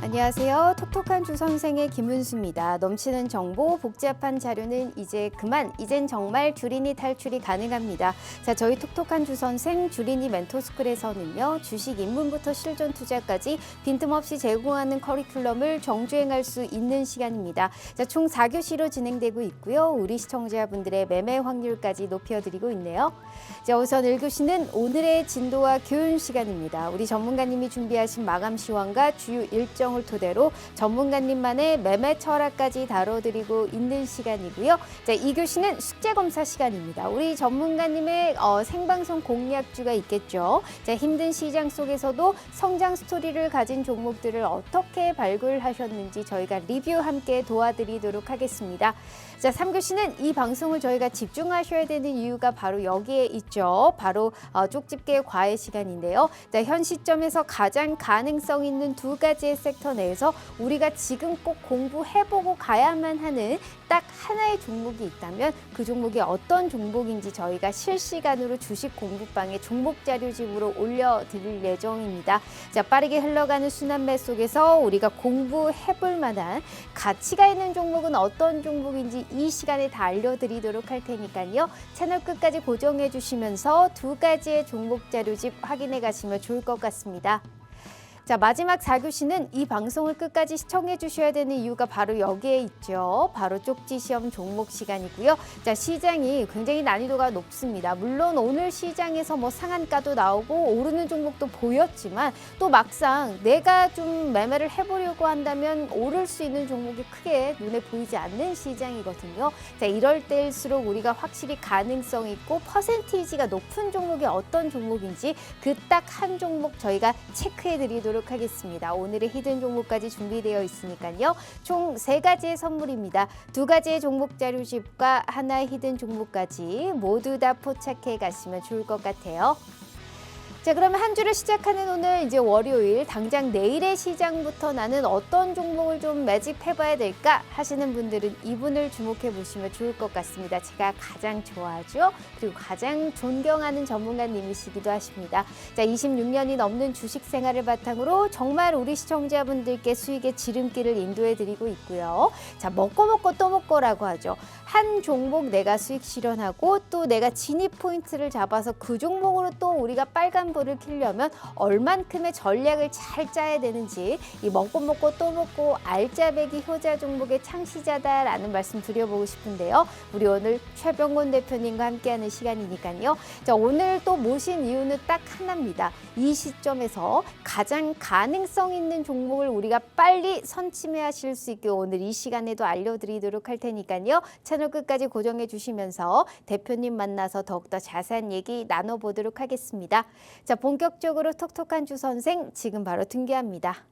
안녕하세요. 톡톡한 주 선생의 김은수입니다. 넘치는 정보, 복잡한 자료는 이제 그만, 이젠 정말 주린이 탈출이 가능합니다. 자, 저희 톡톡한 주 선생 주린이 멘토스쿨에서는요, 주식 입문부터 실전 투자까지 빈틈없이 제공하는 커리큘럼을 정주행할 수 있는 시간입니다. 자, 총 4교시로 진행되고 있고요. 우리 시청자분들의 매매 확률까지 높여드리고 있네요. 자, 우선 1교시는 오늘의 진도와 교훈 시간입니다. 우리 전문가님이 준비하신 마감 시황과 주요 일정을 토대로 전문가님만의 매매 철학까지 다뤄드리고 있는 시간이고요. 자, 2교시는 숙제검사 시간입니다. 우리 전문가님의 생방송 공략주가 있겠죠. 자, 힘든 시장 속에서도 성장 스토리를 가진 종목들을 어떻게 발굴하셨는지 저희가 리뷰 함께 도와드리도록 하겠습니다. 자, 3교시는 이 방송을 저희가 집중하셔야 되는 이유가 바로 여기에 있죠. 바로 쪽집게 과외 시간인데요. 자, 현 시점에서 가장 가능성 있는 두 가지의 섹터 내에서 우리가 지금 꼭 공부해보고 가야만 하는 딱 하나의 종목이 있다면 그 종목이 어떤 종목인지 저희가 실시간으로 주식 공부방에 종목 자료집으로 올려드릴 예정입니다. 자, 빠르게 흘러가는 순환매 속에서 우리가 공부해볼 만한 가치가 있는 종목은 어떤 종목인지 이 시간에 다 알려드리도록 할 테니까요. 채널 끝까지 고정해 주시면서 두 가지의 종목 자료집 확인해 가시면 좋을 것 같습니다. 자, 마지막 4교시는 이 방송을 끝까지 시청해 주셔야 되는 이유가 바로 여기에 있죠. 바로 쪽지 시험 종목 시간이고요. 자, 시장이 굉장히 난이도가 높습니다. 물론 오늘 시장에서 상한가도 나오고 오르는 종목도 보였지만 또 막상 내가 좀 매매를 해보려고 한다면 오를 수 있는 종목이 크게 눈에 보이지 않는 시장이거든요. 자, 이럴 때일수록 우리가 확실히 가능성 있고 퍼센티지가 높은 종목이 어떤 종목인지 그 딱 한 종목 저희가 체크해 드리도록 하겠습니다. 오늘의 히든 종목까지 준비되어 있으니까요. 총 3가지의 선물입니다. 2가지의 종목 자료집과 하나의 히든 종목까지 모두 다 포착해 가시면 좋을 것 같아요. 자, 그러면 한 주를 시작하는 오늘 이제 월요일 당장 내일의 시장부터 나는 어떤 종목을 좀 매집해봐야 될까 하시는 분들은 이분을 주목해 보시면 좋을 것 같습니다. 제가 가장 좋아하죠. 그리고 가장 존경하는 전문가님이시기도 하십니다. 자, 26년이 넘는 주식 생활을 바탕으로 정말 우리 시청자분들께 수익의 지름길을 인도해 드리고 있고요. 자, 먹고 또 먹고라고 하죠. 한 종목 내가 수익 실현하고 또 내가 진입 포인트를 잡아서 그 종목으로 또 우리가 빨간불을 켜려면 얼만큼의 전략을 잘 짜야 되는지 이 먹고 또 먹고 알짜배기 효자 종목의 창시자다라는 말씀 드려보고 싶은데요. 우리 오늘 최병곤 대표님과 함께하는 시간이니까요. 자, 오늘 또 모신 이유는 딱 하나입니다. 이 시점에서 가장 가능성 있는 종목을 우리가 빨리 선침해하실 수 있게 오늘 이 시간에도 알려드리도록 할 테니까요. 채널 끝까지 고정해 주시면서 대표님 만나서 더욱더 자세한 얘기 나눠보도록 하겠습니다. 자, 본격적으로 톡톡한 주 선생 지금 바로 등기합니다.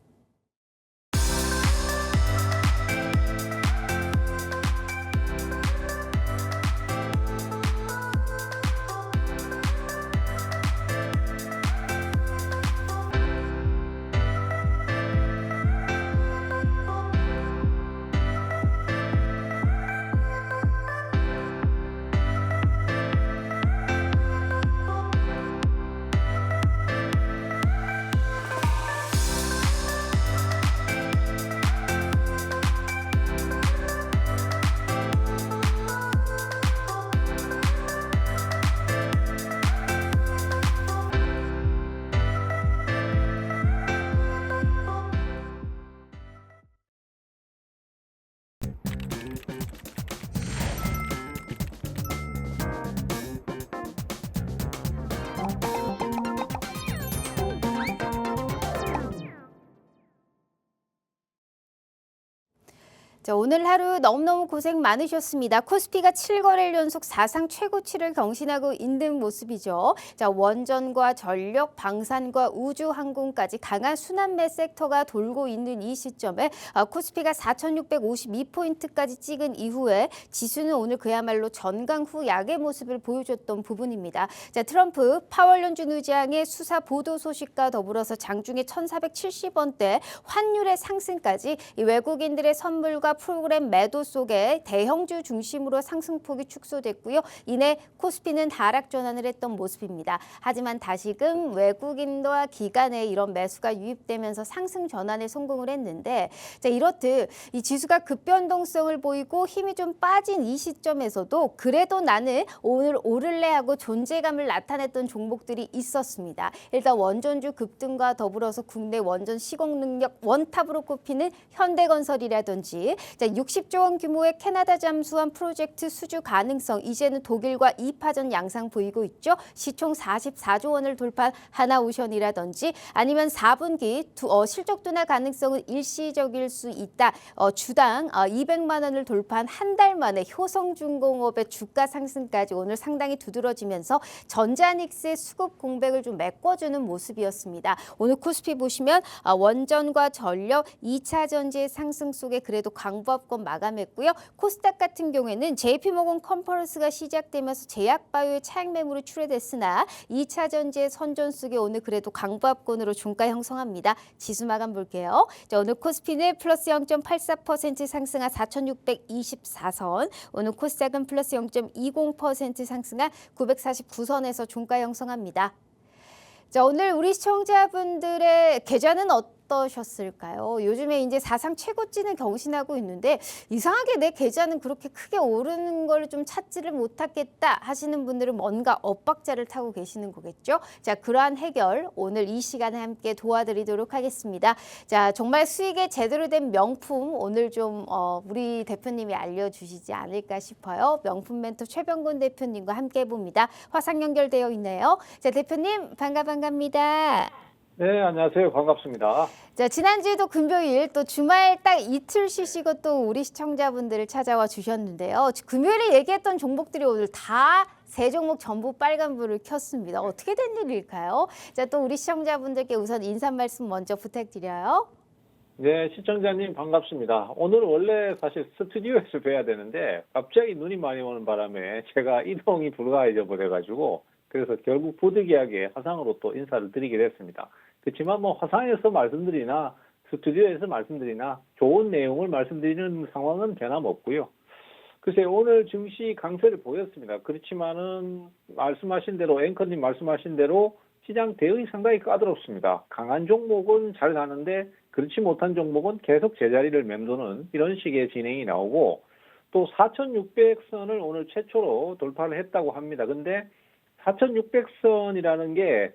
자, 오늘 하루 너무너무 고생 많으셨습니다. 코스피가 7거래일 연속 사상 최고치를 경신하고 있는 모습이죠. 자, 원전과 전력, 방산과 우주, 항공까지 강한 순환매 섹터가 돌고 있는 이 시점에 코스피가 4,652포인트까지 찍은 이후에 지수는 오늘 그야말로 전강 후 약의 모습을 보여줬던 부분입니다. 자, 트럼프 파월 연준 의장의 수사 보도 소식과 더불어서 장중에 1,470원대 환율의 상승까지 이 외국인들의 선물과 매수와 프로그램 매도 속에 대형주 중심으로 상승폭이 축소됐고요. 이내 코스피는 하락 전환을 했던 모습입니다. 하지만 다시금 외국인과 기관의 이런 매수가 유입되면서 상승 전환에 성공을 했는데, 자, 이렇듯 이 지수가 급변동성을 보이고 힘이 좀 빠진 이 시점에서도 그래도 나는 오늘 오를래 하고 존재감을 나타냈던 종목들이 있었습니다. 일단 원전주 급등과 더불어서 국내 원전 시공 능력 원탑으로 꼽히는 현대건설이라든지, 자, 60조 원 규모의 캐나다 잠수함 프로젝트 수주 가능성, 이제는 독일과 2파전 양상 보이고 있죠. 시총 44조 원을 돌파한 하나오션이라든지, 아니면 4분기 실적 둔화 가능성은 일시적일 수 있다. 주당 200만 원을 돌파한 한 달 만에 효성중공업의 주가 상승까지 오늘 상당히 두드러지면서 전자닉스의 수급 공백을 좀 메꿔주는 모습이었습니다. 오늘 코스피 보시면 원전과 전력, 2차 전지의 상승 속에 그래도 강보합권 마감했고요. 코스닥 같은 경우에는 JP모건 컨퍼런스가 시작되면서 제약바이오의 차익 매물이 출회됐으나 2차 전지의 선전 속에 오늘 그래도 강보합권으로 종가 형성합니다. 지수 마감 볼게요. 자, 오늘 코스피는 플러스 0.84% 상승한 4,624선, 오늘 코스닥은 플러스 0.20% 상승한 949선에서 종가 형성합니다. 자, 오늘 우리 시청자분들의 계좌는 어떠셨을까요? 요즘에 이제 사상 최고치는 경신하고 있는데 이상하게 내 계좌는 그렇게 크게 오르는 걸 좀 찾지를 못하겠다 하시는 분들은 뭔가 엇박자를 타고 계시는 거겠죠? 자, 그러한 해결 오늘 이 시간에 함께 도와드리도록 하겠습니다. 자, 정말 수익에 제대로 된 명품 오늘 좀 우리 대표님이 알려주시지 않을까 싶어요. 명품 멘토 최병곤 대표님과 함께 해봅니다. 화상 연결되어 있네요. 자, 대표님 반갑습니다. 네, 안녕하세요. 반갑습니다. 자, 지난주에도 금요일 또 주말 딱 이틀 쉬시고 또 우리 시청자분들을 찾아와 주셨는데요. 금요일에 얘기했던 종목들이 오늘 다 세 종목 전부 빨간불을 켰습니다. 어떻게 된 일일까요? 자, 또 우리 시청자분들께 우선 인사 말씀 먼저 부탁드려요. 네, 시청자님 반갑습니다. 오늘 원래 사실 스튜디오에서 뵈야 되는데 갑자기 눈이 많이 오는 바람에 제가 이동이 불가해져 버려가지고 그래서 결국 부득이하게 화상으로 또 인사를 드리게 됐습니다. 그렇지만 뭐 화상에서 말씀드리나 스튜디오에서 말씀드리나 좋은 내용을 말씀드리는 상황은 변함없고요. 글쎄 오늘 증시 강세를 보였습니다. 그렇지만은 말씀하신 대로 앵커님 말씀하신 대로 시장 대응이 상당히 까다롭습니다. 강한 종목은 잘 가는데 그렇지 못한 종목은 계속 제자리를 맴도는 이런 식의 진행이 나오고 또 4,600선을 오늘 최초로 돌파를 했다고 합니다. 근데 4,600선이라는 게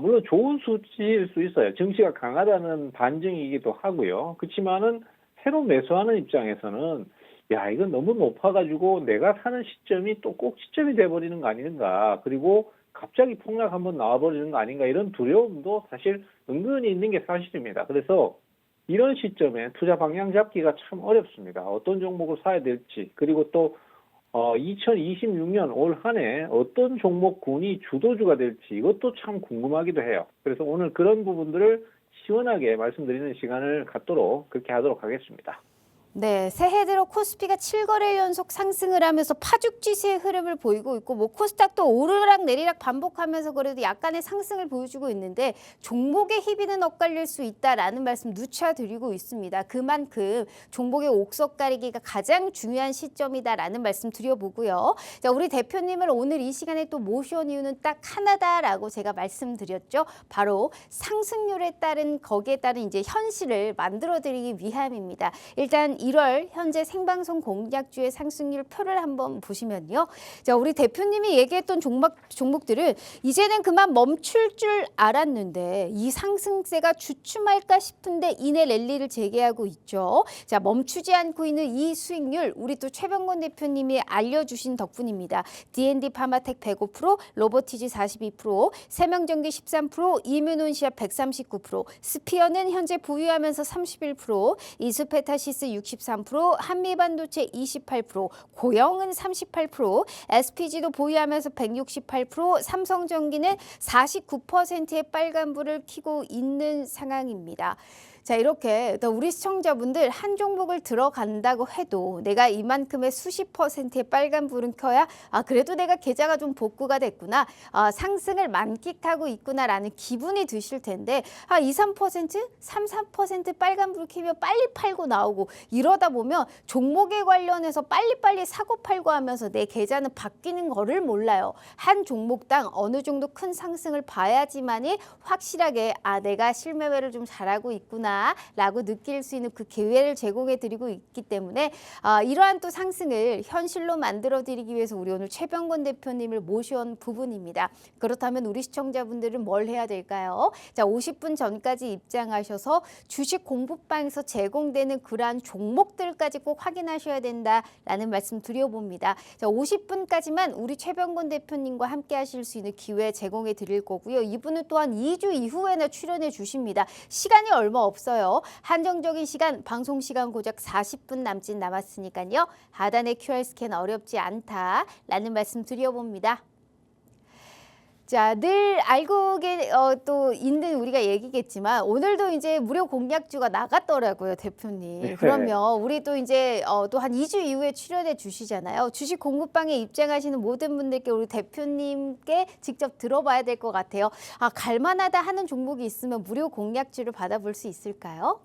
물론 좋은 수치일 수 있어요. 증시가 강하다는 반증이기도 하고요. 그렇지만은 새로 매수하는 입장에서는 야 이건 너무 높아가지고 내가 사는 시점이 또 꼭 시점이 돼버리는 거 아닌가. 그리고 갑자기 폭락 한번 나와버리는 거 아닌가 이런 두려움도 사실 은근히 있는 게 사실입니다. 그래서 이런 시점에 투자 방향 잡기가 참 어렵습니다. 어떤 종목을 사야 될지 그리고 또 2026년 올 한 해 어떤 종목군이 주도주가 될지 이것도 참 궁금하기도 해요. 그래서 오늘 그런 부분들을 시원하게 말씀드리는 시간을 갖도록 그렇게 하도록 하겠습니다. 네, 새해 들어 코스피가 7거래 연속 상승을 하면서 파죽지세의 흐름을 보이고 있고 뭐 코스닥도 오르락 내리락 반복하면서 그래도 약간의 상승을 보여주고 있는데 종목의 희비는 엇갈릴 수 있다라는 말씀 누차 드리고 있습니다. 그만큼 종목의 옥석 가리기가 가장 중요한 시점이다라는 말씀 드려보고요. 자, 우리 대표님을 오늘 이 시간에 또 모셔온 이유는 딱 하나다라고 제가 말씀드렸죠. 바로 상승률에 따른 거기에 따른 이제 현실을 만들어드리기 위함입니다. 일단 1월 현재 생방송 공략주의 상승률 표를 한번 보시면요. 자, 우리 대표님이 얘기했던 종목들은 이제는 그만 멈출 줄 알았는데 이 상승세가 주춤할까 싶은데 이내 랠리를 재개하고 있죠. 자, 멈추지 않고 있는 이 수익률 우리 또 최병곤 대표님이 알려주신 덕분입니다. D&D 파마텍 105%, 로보티지 42%, 세명전기 13%, 이뮤논시아 139%, 스피어는 현재 보유하면서 31%, 이수페타시스 63%, 한미반도체 28%, 고영은 38%, SPG도 보유하면서 168%, 삼성전기는 49%의 빨간불을 켜고 있는 상황입니다. 자, 이렇게 또 우리 시청자분들 한 종목을 들어간다고 해도 내가 이만큼의 수십 %의 빨간불은 켜야 그래도 내가 계좌가 좀 복구가 됐구나. 상승을 만끽하고 있구나라는 기분이 드실 텐데 2, 3%, 3, 4% 빨간불 켜면 빨리 팔고 나오고 이러다 보면 종목에 관련해서 빨리빨리 사고 팔고 하면서 내 계좌는 바뀌는 거를 몰라요. 한 종목당 어느 정도 큰 상승을 봐야지만이 확실하게 내가 실매매를 좀 잘하고 있구나 라고 느낄 수 있는 그 기회를 제공해 드리고 있기 때문에 이러한 또 상승을 현실로 만들어 드리기 위해서 우리 오늘 최병권 대표님을 모셔온 부분입니다. 그렇다면 우리 시청자분들은 뭘 해야 될까요? 자, 50분 전까지 입장하셔서 주식 공부방에서 제공되는 그러한 종목들까지 꼭 확인하셔야 된다라는 말씀 드려봅니다. 자, 50분까지만 우리 최병권 대표님과 함께 하실 수 있는 기회 제공해 드릴 거고요. 이분은 또한 2주 이후에나 출연해 주십니다. 시간이 얼마 없어요. 한정적인 시간, 방송 시간 고작 40분 남짓 남았으니까요. 하단의 QR 스캔 어렵지 않다라는 말씀 드려봅니다. 자, 늘 알고 또 있는 우리가 얘기겠지만 오늘도 이제 무료 공약주가 나갔더라고요, 대표님. 네. 그러면 우리 또 이제 또 한 2주 이후에 출연해 주시잖아요. 주식 공부방에 입장하시는 모든 분들께 우리 대표님께 직접 들어봐야 될 것 같아요. 갈만하다 하는 종목이 있으면 무료 공약주를 받아볼 수 있을까요?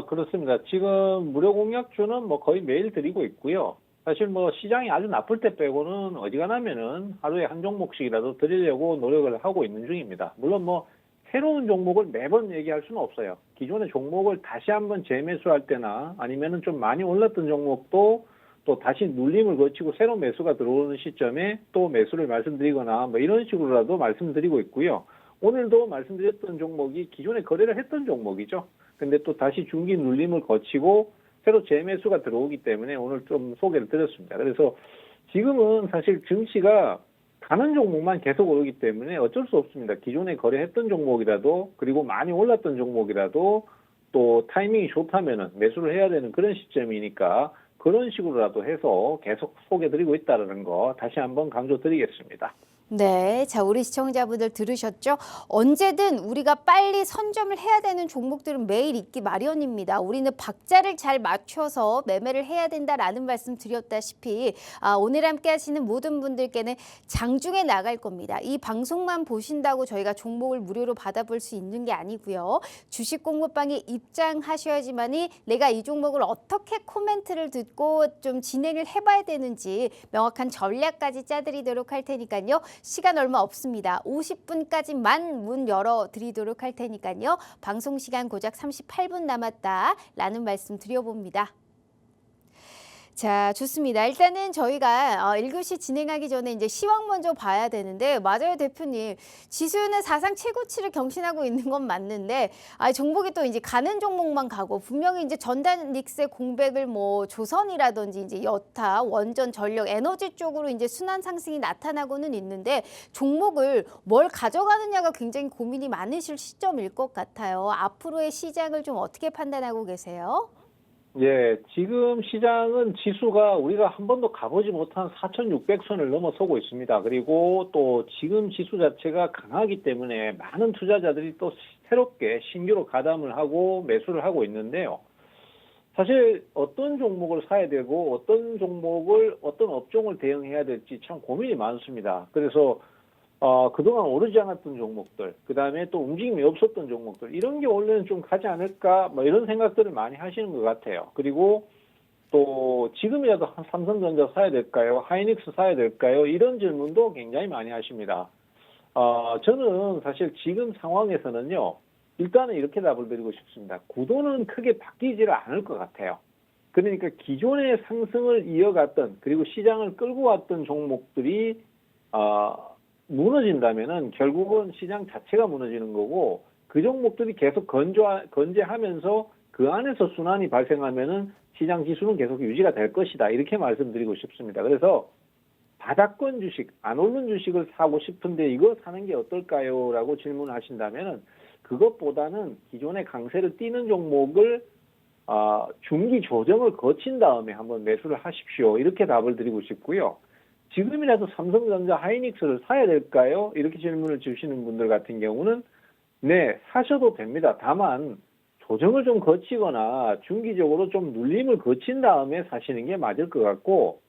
그렇습니다. 지금 무료 공약주는 뭐 거의 매일 드리고 있고요. 사실 뭐 시장이 아주 나쁠 때 빼고는 어지간하면은 하루에 한 종목씩이라도 드리려고 노력을 하고 있는 중입니다. 물론 뭐 새로운 종목을 매번 얘기할 수는 없어요. 기존의 종목을 다시 한번 재매수할 때나 아니면은 좀 많이 올랐던 종목도 또 다시 눌림을 거치고 새로운 매수가 들어오는 시점에 또 매수를 말씀드리거나 뭐 이런 식으로라도 말씀드리고 있고요. 오늘도 말씀드렸던 종목이 기존에 거래를 했던 종목이죠. 근데 또 다시 중기 눌림을 거치고 새로 재매수가 들어오기 때문에 오늘 좀 소개를 드렸습니다. 그래서 지금은 사실 증시가 가는 종목만 계속 오르기 때문에 어쩔 수 없습니다. 기존에 거래했던 종목이라도 그리고 많이 올랐던 종목이라도 또 타이밍이 좋다면은 매수를 해야 되는 그런 시점이니까 그런 식으로라도 해서 계속 소개드리고 있다는 거 다시 한번 강조드리겠습니다. 네, 자, 우리 시청자분들 들으셨죠? 언제든 우리가 빨리 선점을 해야 되는 종목들은 매일 있기 마련입니다. 우리는 박자를 잘 맞춰서 매매를 해야 된다라는 말씀 드렸다시피 오늘 함께 하시는 모든 분들께는 장중에 나갈 겁니다. 이 방송만 보신다고 저희가 종목을 무료로 받아볼 수 있는 게 아니고요. 주식 공부방에 입장하셔야지만이 내가 이 종목을 어떻게 코멘트를 듣고 좀 진행을 해봐야 되는지 명확한 전략까지 짜드리도록 할 테니까요. 시간 얼마 없습니다. 50분까지만 문 열어드리도록 할 테니까요. 방송 시간 고작 38분 남았다라는 말씀 드려봅니다. 자, 좋습니다. 일단은 저희가 1교시 진행하기 전에 이제 시황 먼저 봐야 되는데 맞아요, 대표님. 지수는 사상 최고치를 경신하고 있는 건 맞는데 종목이 또 이제 가는 종목만 가고 분명히 이제 전단 닉스의 공백을 뭐 조선이라든지 이제 여타, 원전, 전력, 에너지 쪽으로 이제 순환 상승이 나타나고는 있는데 종목을 뭘 가져가느냐가 굉장히 고민이 많으실 시점일 것 같아요. 앞으로의 시장을 좀 어떻게 판단하고 계세요? 예, 지금 시장은 지수가 우리가 한 번도 가보지 못한 4,600선을 넘어서고 있습니다. 그리고 또 지금 지수 자체가 강하기 때문에 많은 투자자들이 또 새롭게 신규로 가담을 하고 매수를 하고 있는데요. 사실 어떤 종목을 사야 되고 어떤 종목을 어떤 업종을 대응해야 될지 참 고민이 많습니다. 그래서 그동안 오르지 않았던 종목들, 그 다음에 또 움직임이 없었던 종목들, 이런 게 원래는 좀 가지 않을까, 뭐 이런 생각들을 많이 하시는 것 같아요. 그리고 또 지금이라도 삼성전자 사야 될까요? 하이닉스 사야 될까요? 이런 질문도 굉장히 많이 하십니다. 저는 사실 지금 상황에서는요, 일단은 이렇게 답을 드리고 싶습니다. 구도는 크게 바뀌지를 않을 것 같아요. 그러니까 기존의 상승을 이어갔던, 그리고 시장을 끌고 왔던 종목들이, 무너진다면은 결국은 시장 자체가 무너지는 거고 그 종목들이 계속 건재하면서 그 안에서 순환이 발생하면은 시장 지수는 계속 유지가 될 것이다. 이렇게 말씀드리고 싶습니다. 그래서 바닥권 주식, 안 오른 주식을 사고 싶은데 이거 사는 게 어떨까요? 라고 질문하신다면은 그것보다는 기존의 강세를 띠는 종목을 중기 조정을 거친 다음에 한번 매수를 하십시오. 이렇게 답을 드리고 싶고요. 지금이라도 삼성전자 하이닉스를 사야 될까요? 이렇게 질문을 주시는 분들 같은 경우는 네, 사셔도 됩니다. 다만 조정을 좀 거치거나 중기적으로 좀 눌림을 거친 다음에 사시는 게 맞을 것 같고,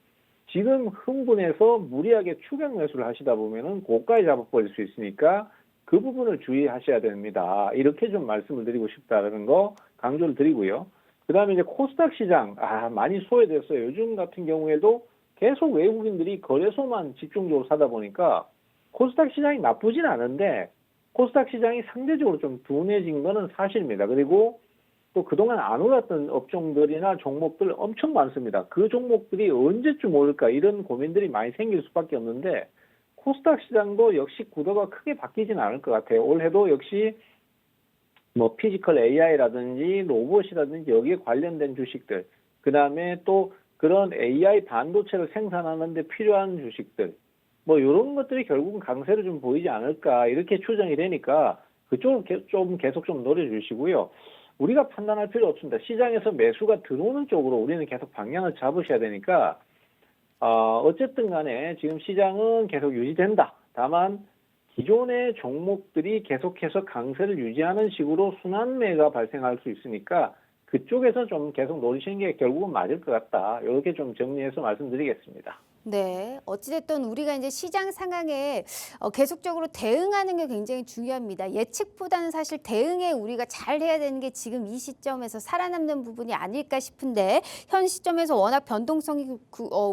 지금 흥분해서 무리하게 추격 매수를 하시다 보면은 고가에 잡아버릴 수 있으니까 그 부분을 주의하셔야 됩니다. 이렇게 좀 말씀을 드리고 싶다는 거 강조를 드리고요. 그 다음에 이제 코스닥 시장, 많이 소외됐어요. 요즘 같은 경우에도 계속 외국인들이 거래소만 집중적으로 사다 보니까 코스닥 시장이 나쁘진 않은데 코스닥 시장이 상대적으로 좀 둔해진 거는 사실입니다. 그리고 또 그동안 안 올랐던 업종들이나 종목들 엄청 많습니다. 그 종목들이 언제쯤 오를까 이런 고민들이 많이 생길 수밖에 없는데 코스닥 시장도 역시 구도가 크게 바뀌진 않을 것 같아요. 올해도 역시 뭐 피지컬 AI라든지 로봇이라든지 여기에 관련된 주식들, 그 다음에 또 그런 AI 반도체를 생산하는 데 필요한 주식들, 뭐 이런 것들이 결국은 강세를 좀 보이지 않을까 이렇게 추정이 되니까 그쪽을 좀 계속 좀 노려주시고요. 우리가 판단할 필요 없습니다. 시장에서 매수가 들어오는 쪽으로 우리는 계속 방향을 잡으셔야 되니까 어쨌든 간에 지금 시장은 계속 유지된다. 다만 기존의 종목들이 계속해서 강세를 유지하는 식으로 순환매가 발생할 수 있으니까 그쪽에서 좀 계속 노리시는 게 결국은 맞을 것 같다. 이렇게 좀 정리해서 말씀드리겠습니다. 네, 어찌됐든 우리가 이제 시장 상황에 계속적으로 대응하는 게 굉장히 중요합니다. 예측보다는 사실 대응에 우리가 잘 해야 되는 게 지금 이 시점에서 살아남는 부분이 아닐까 싶은데 현 시점에서 워낙 변동성이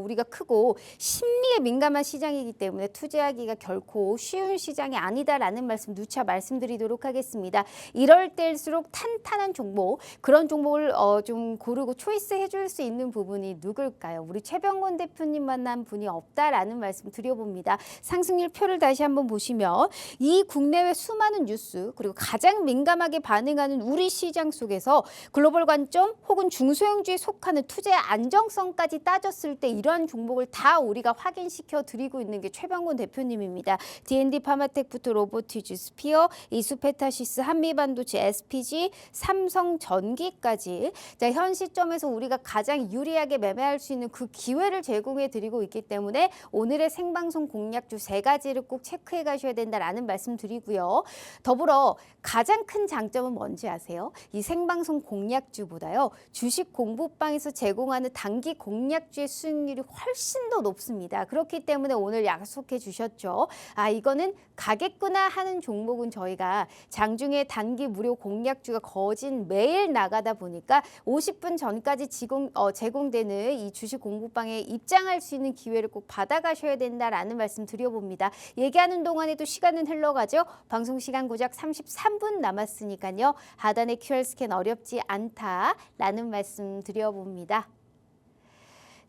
우리가 크고 심리에 민감한 시장이기 때문에 투자하기가 결코 쉬운 시장이 아니다라는 말씀 누차 말씀드리도록 하겠습니다. 이럴 때일수록 탄탄한 종목, 그런 종목을 좀 고르고 초이스해 줄 수 있는 부분이 누굴까요? 우리 최병곤 대표님 만남 분이 없다라는 말씀 드려봅니다. 상승률 표를 다시 한번 보시면 이 국내외 수많은 뉴스 그리고 가장 민감하게 반응하는 우리 시장 속에서 글로벌 관점 혹은 중소형주에 속하는 투자의 안정성까지 따졌을 때 이러한 종목을 다 우리가 확인시켜 드리고 있는 게 최병곤 대표님입니다. D&D 파마텍부터 로보티즈, 스피어, 이수페타시스, 한미반도체, SPG, 삼성전기까지 현 시점에서 우리가 가장 유리하게 매매할 수 있는 그 기회를 제공해 드리고 있기 때문에 오늘의 생방송 공략주 3가지를 꼭 체크해 가셔야 된다라는 말씀 드리고요. 더불어 가장 큰 장점은 뭔지 아세요? 이 생방송 공략주보다요. 주식 공부방에서 제공하는 단기 공략주의 수익률이 훨씬 더 높습니다. 그렇기 때문에 오늘 약속해 주셨죠. 이거는 가겠구나 하는 종목은 저희가 장중에 단기 무료 공략주가 거진 매일 나가다 보니까 50분 전까지 제공되는 이 주식 공부방에 입장할 수 있는 기회를 꼭 받아가셔야 된다라는 말씀 드려봅니다. 얘기하는 동안에도 시간은 흘러가죠. 방송 시간 고작 33분 남았으니까요. 하단의 QR 스캔 어렵지 않다라는 말씀 드려봅니다.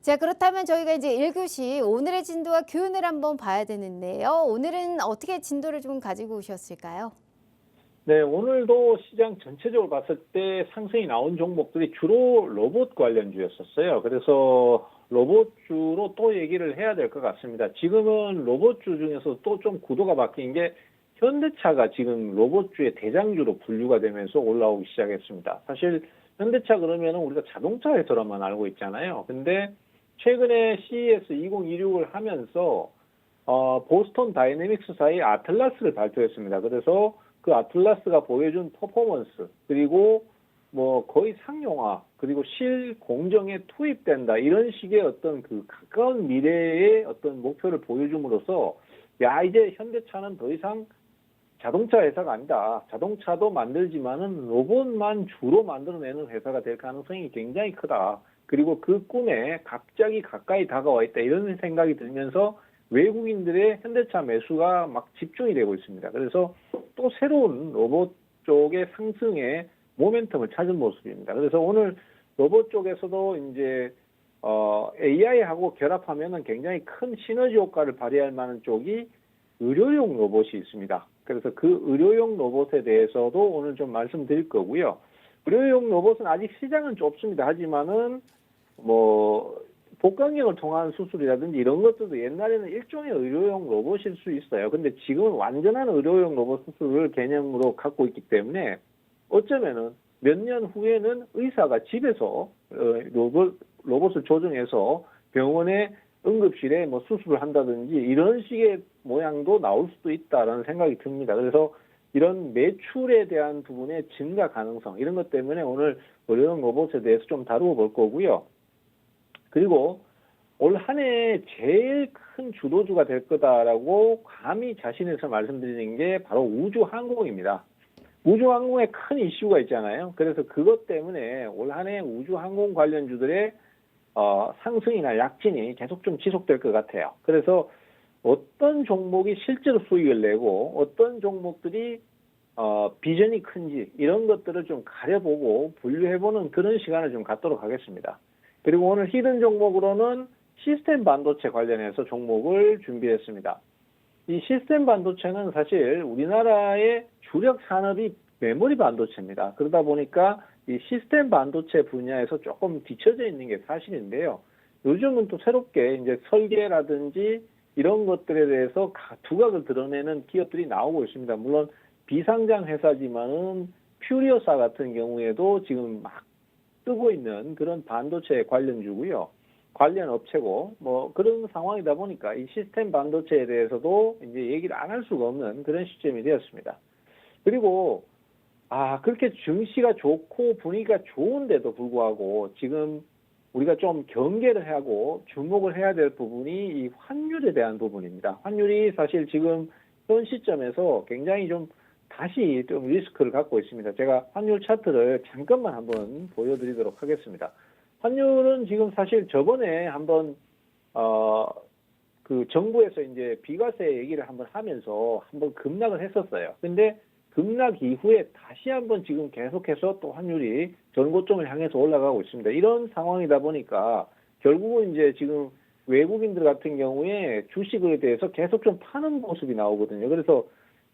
자, 그렇다면 저희가 이제 1교시 오늘의 진도와 교훈을 한번 봐야 되는데요. 오늘은 어떻게 진도를 좀 가지고 오셨을까요? 네, 오늘도 시장 전체적으로 봤을 때 상승이 나온 종목들이 주로 로봇 관련주였었어요. 그래서 로봇주로 또 얘기를 해야 될 것 같습니다. 지금은 로봇주 중에서 또 좀 구도가 바뀐 게 현대차가 지금 로봇주의 대장주로 분류가 되면서 올라오기 시작했습니다. 사실 현대차 그러면 우리가 자동차 회사로만 알고 있잖아요. 근데 최근에 CES 2026을 하면서 보스턴 다이내믹스사의 아틀라스를 발표했습니다. 그래서 그 아틀라스가 보여준 퍼포먼스, 그리고 뭐 거의 상용화, 그리고 실공정에 투입된다, 이런 식의 어떤 그 가까운 미래의 어떤 목표를 보여줌으로써 이제 현대차는 더 이상 자동차 회사가 아니다. 자동차도 만들지만은 로봇만 주로 만들어내는 회사가 될 가능성이 굉장히 크다. 그리고 그 꿈에 갑자기 가까이 다가와 있다. 이런 생각이 들면서 외국인들의 현대차 매수가 막 집중이 되고 있습니다. 그래서 또 새로운 로봇 쪽의 상승의 모멘텀을 찾은 모습입니다. 그래서 오늘 로봇 쪽에서도 이제 AI하고 결합하면은 굉장히 큰 시너지 효과를 발휘할 만한 쪽이 의료용 로봇이 있습니다. 그래서 그 의료용 로봇에 대해서도 오늘 좀 말씀드릴 거고요. 의료용 로봇은 아직 시장은 좁습니다. 하지만은 뭐 복강경을 통한 수술이라든지 이런 것들도 옛날에는 일종의 의료용 로봇일 수 있어요. 근데 지금은 완전한 의료용 로봇 수술을 개념으로 갖고 있기 때문에 어쩌면은 몇 년 후에는 의사가 집에서 로봇을 조정해서 병원의 응급실에 뭐 수술을 한다든지 이런 식의 모양도 나올 수도 있다라는 생각이 듭니다. 그래서 이런 매출에 대한 부분의 증가 가능성 이런 것 때문에 오늘 의료용 로봇에 대해서 좀 다루어 볼 거고요. 그리고 올 한 해 제일 큰 주도주가 될 거다라고 감히 자신해서 말씀드리는 게 바로 우주항공입니다. 우주항공에 큰 이슈가 있잖아요. 그래서 그것 때문에 올 한 해 우주항공 관련주들의 상승이나 약진이 계속 좀 지속될 것 같아요. 그래서 어떤 종목이 실제로 수익을 내고 어떤 종목들이 비전이 큰지 이런 것들을 좀 가려보고 분류해보는 그런 시간을 좀 갖도록 하겠습니다. 그리고 오늘 히든 종목으로는 시스템 반도체 관련해서 종목을 준비했습니다. 이 시스템 반도체는 사실 우리나라의 주력 산업이 메모리 반도체입니다. 그러다 보니까 이 시스템 반도체 분야에서 조금 뒤처져 있는 게 사실인데요. 요즘은 또 새롭게 이제 설계라든지 이런 것들에 대해서 두각을 드러내는 기업들이 나오고 있습니다. 물론 비상장 회사지만은 퓨리오사 같은 경우에도 지금 막 뜨고 있는 그런 반도체 관련주고요. 관련 업체고 뭐 그런 상황이다 보니까 이 시스템 반도체에 대해서도 이제 얘기를 안 할 수가 없는 그런 시점이 되었습니다. 그리고 그렇게 증시가 좋고 분위기가 좋은데도 불구하고 지금 우리가 좀 경계를 하고 주목을 해야 될 부분이 이 환율에 대한 부분입니다. 환율이 사실 지금 현 시점에서 굉장히 좀 다시 좀 리스크를 갖고 있습니다. 제가 환율 차트를 잠깐만 한번 보여드리도록 하겠습니다. 환율은 지금 사실 저번에 한번 그 정부에서 이제 비과세 얘기를 한번 하면서 한번 급락을 했었어요. 근데 급락 이후에 다시 한번 지금 계속해서 또 환율이 전고점을 향해서 올라가고 있습니다. 이런 상황이다 보니까 결국은 이제 지금 외국인들 같은 경우에 주식에 대해서 계속 좀 파는 모습이 나오거든요. 그래서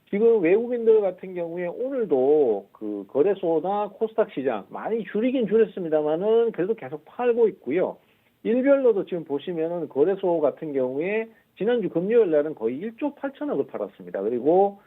지금 외국인들 같은 경우에 오늘도 그 거래소나 코스닥 시장 많이 줄이긴 줄였습니다만은 그래도 계속 팔고 있고요. 일별로도 지금 보시면은 거래소 같은 경우에 지난주 금요일 날은 거의 1조 8천억을 팔았습니다. 그리고